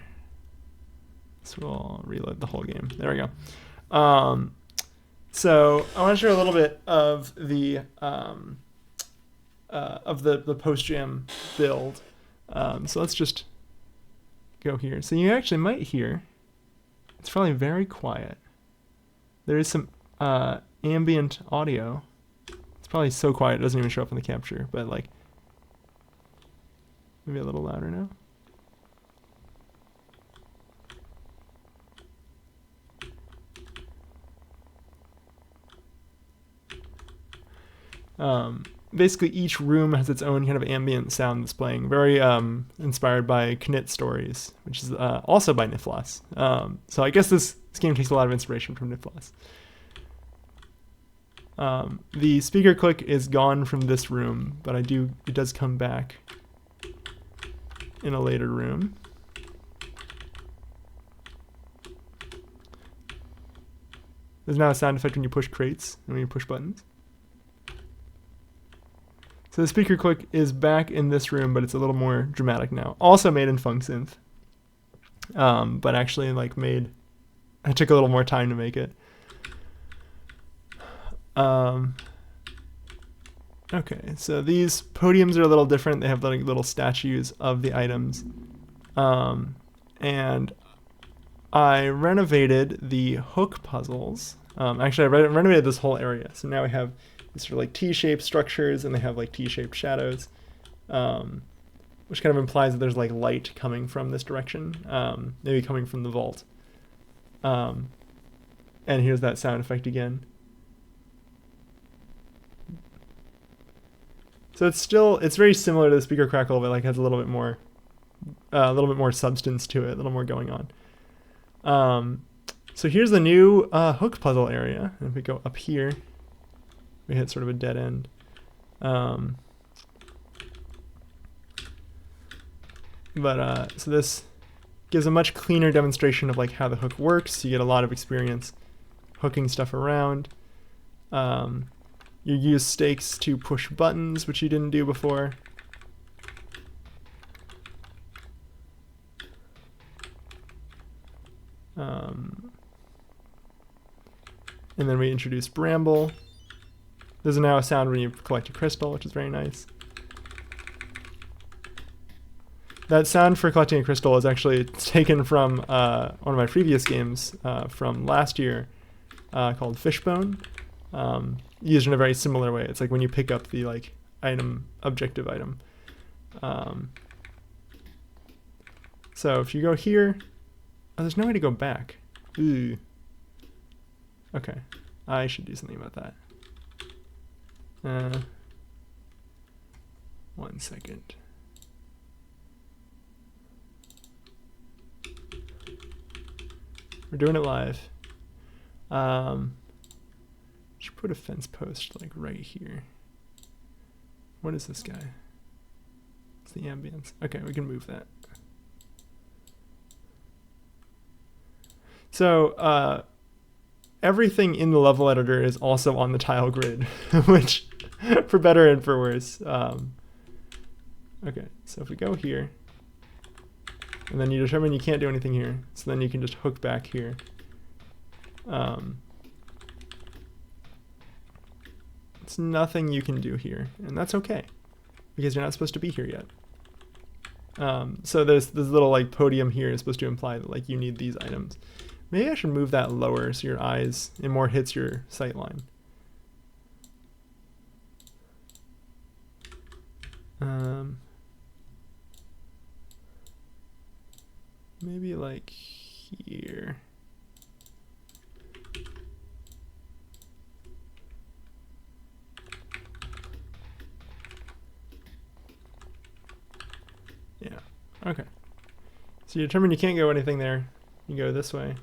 So we'll reload the whole game. There we go. So I want to show a little bit of the PostJam build. So let's just go here. So you actually might hear. It's probably very quiet. There is some ambient audio. It's probably so quiet it doesn't even show up in the capture, but like maybe a little louder now. Basically each room has its own kind of ambient sound that's playing, very inspired by Knit Stories, which is also by Niflas. So I guess this game takes a lot of inspiration from Niflas. The speaker click is gone from this room, but it does come back in a later room. There's now a sound effect when you push crates and when you push buttons. So the speaker click is back in this room, but it's a little more dramatic now. Also made in FunkSynth, but actually like I took a little more time to make it. Okay, so these podiums are a little different. They have like little statues of the items. And I renovated the hook puzzles. Actually, I renovated this whole area. So now we have these sort of like T-shaped structures, and they have like T-shaped shadows, which kind of implies that there's like light coming from this direction, maybe coming from the vault. And here's that sound effect again. So it's very similar to the speaker crackle, but like has a little bit more substance to it, a little more going on. So here's the new hook puzzle area. And if we go up here, we hit sort of a dead end. So this gives a much cleaner demonstration of like how the hook works. You get a lot of experience hooking stuff around. You use stakes to push buttons, which you didn't do before. And then we introduce Bramble. There's now a sound when you collect a crystal, which is very nice. That sound for collecting a crystal is actually taken from one of my previous games from last year called Fishbone. Used in a very similar way. It's like when you pick up the like objective item. So if you go here, oh, there's no way to go back. Ooh. Okay, I should do something about that. 1 second. We're doing it live. Should put a fence post like right here. What is this guy? It's the ambience. Okay, we can move that. So everything in the level editor is also on the tile grid, which for better and for worse. Okay, so if we go here, and then you determine you can't do anything here, so then you can just hook back here. It's nothing you can do here, and that's okay, because you're not supposed to be here yet. So this little like podium here is supposed to imply that like you need these items. Maybe I should move that lower so your eyes, it more hits your sight line. Maybe like here. Okay. So you determine you can't go anything there. You go this way.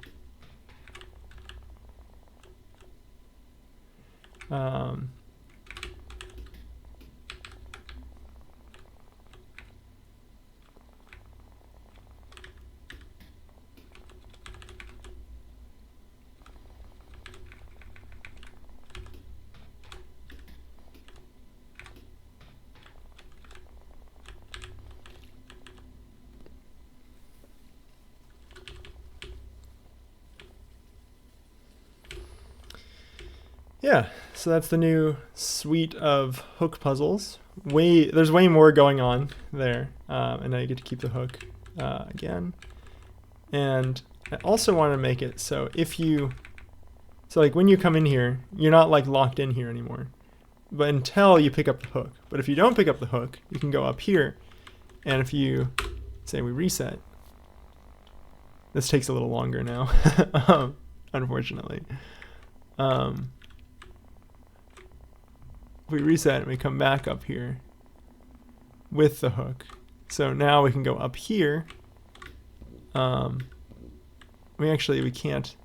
Yeah, so that's the new suite of hook puzzles. There's way more going on there, and now you get to keep the hook again. And I also want to make it so like when you come in here, you're not like locked in here anymore, but until you pick up the hook. But if you don't pick up the hook, you can go up here, and if you say we reset, this takes a little longer now, unfortunately. If we reset and we come back up here with the hook, so now we can go up here. We can't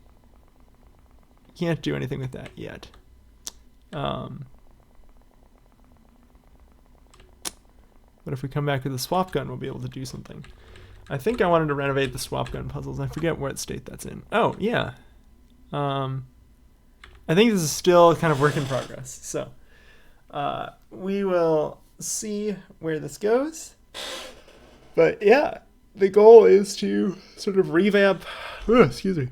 do anything with that yet. But if we come back with the swap gun, we'll be able to do something. I think I wanted to renovate the swap gun puzzles. I forget what state that's in. Oh, yeah. I think this is still kind of work in progress. So we will see where this goes. But yeah, the goal is to sort of revamp. Excuse me.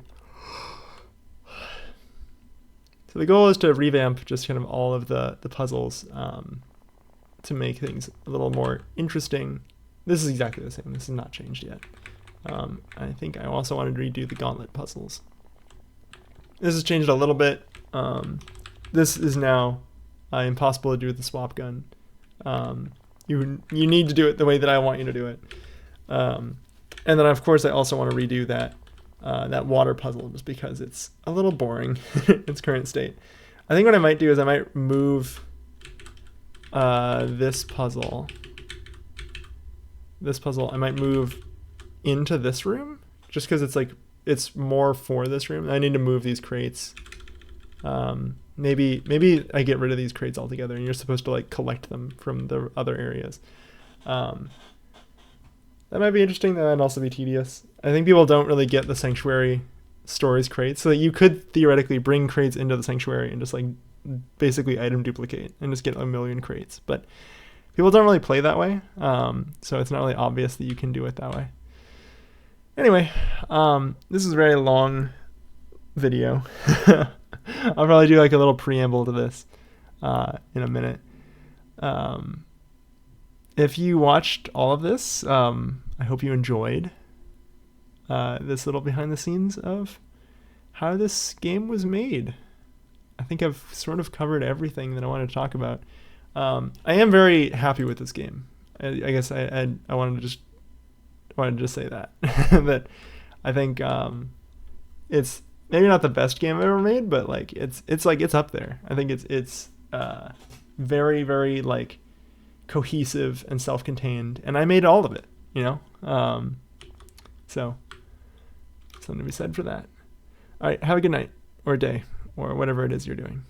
So the goal is to revamp just kind of all of the puzzles to make things a little more interesting. This is exactly the same. This is not changed yet. I think I also wanted to redo the gauntlet puzzles. This has changed a little bit. This is now impossible to do with the swap gun. You need to do it the way that I want you to do it. And then of course I also want to redo that water puzzle just because it's a little boring in its current state. I think what I might do is I might move this puzzle. I might move into this room just because it's more for this room. I need to move these crates. Maybe I get rid of these crates altogether and you're supposed to like collect them from the other areas. That might be interesting. That might also be tedious. I think people don't really get the sanctuary stores crates, so that you could theoretically bring crates into the sanctuary and just like basically item duplicate and just get a million crates. But people don't really play that way, so it's not really obvious that you can do it that way. Anyway, this is a very long video. I'll probably do like a little preamble to this in a minute. If you watched all of this, I hope you enjoyed this little behind the scenes of how this game was made. I think I've sort of covered everything that I wanted to talk about. I am very happy with this game. I guess I wanted to just say that that I think it's maybe not the best game I've ever made, but like it's up there. I think it's very, very like cohesive and self-contained, and I made all of it, so something to be said for that. All right, have a good night or day or whatever it is you're doing.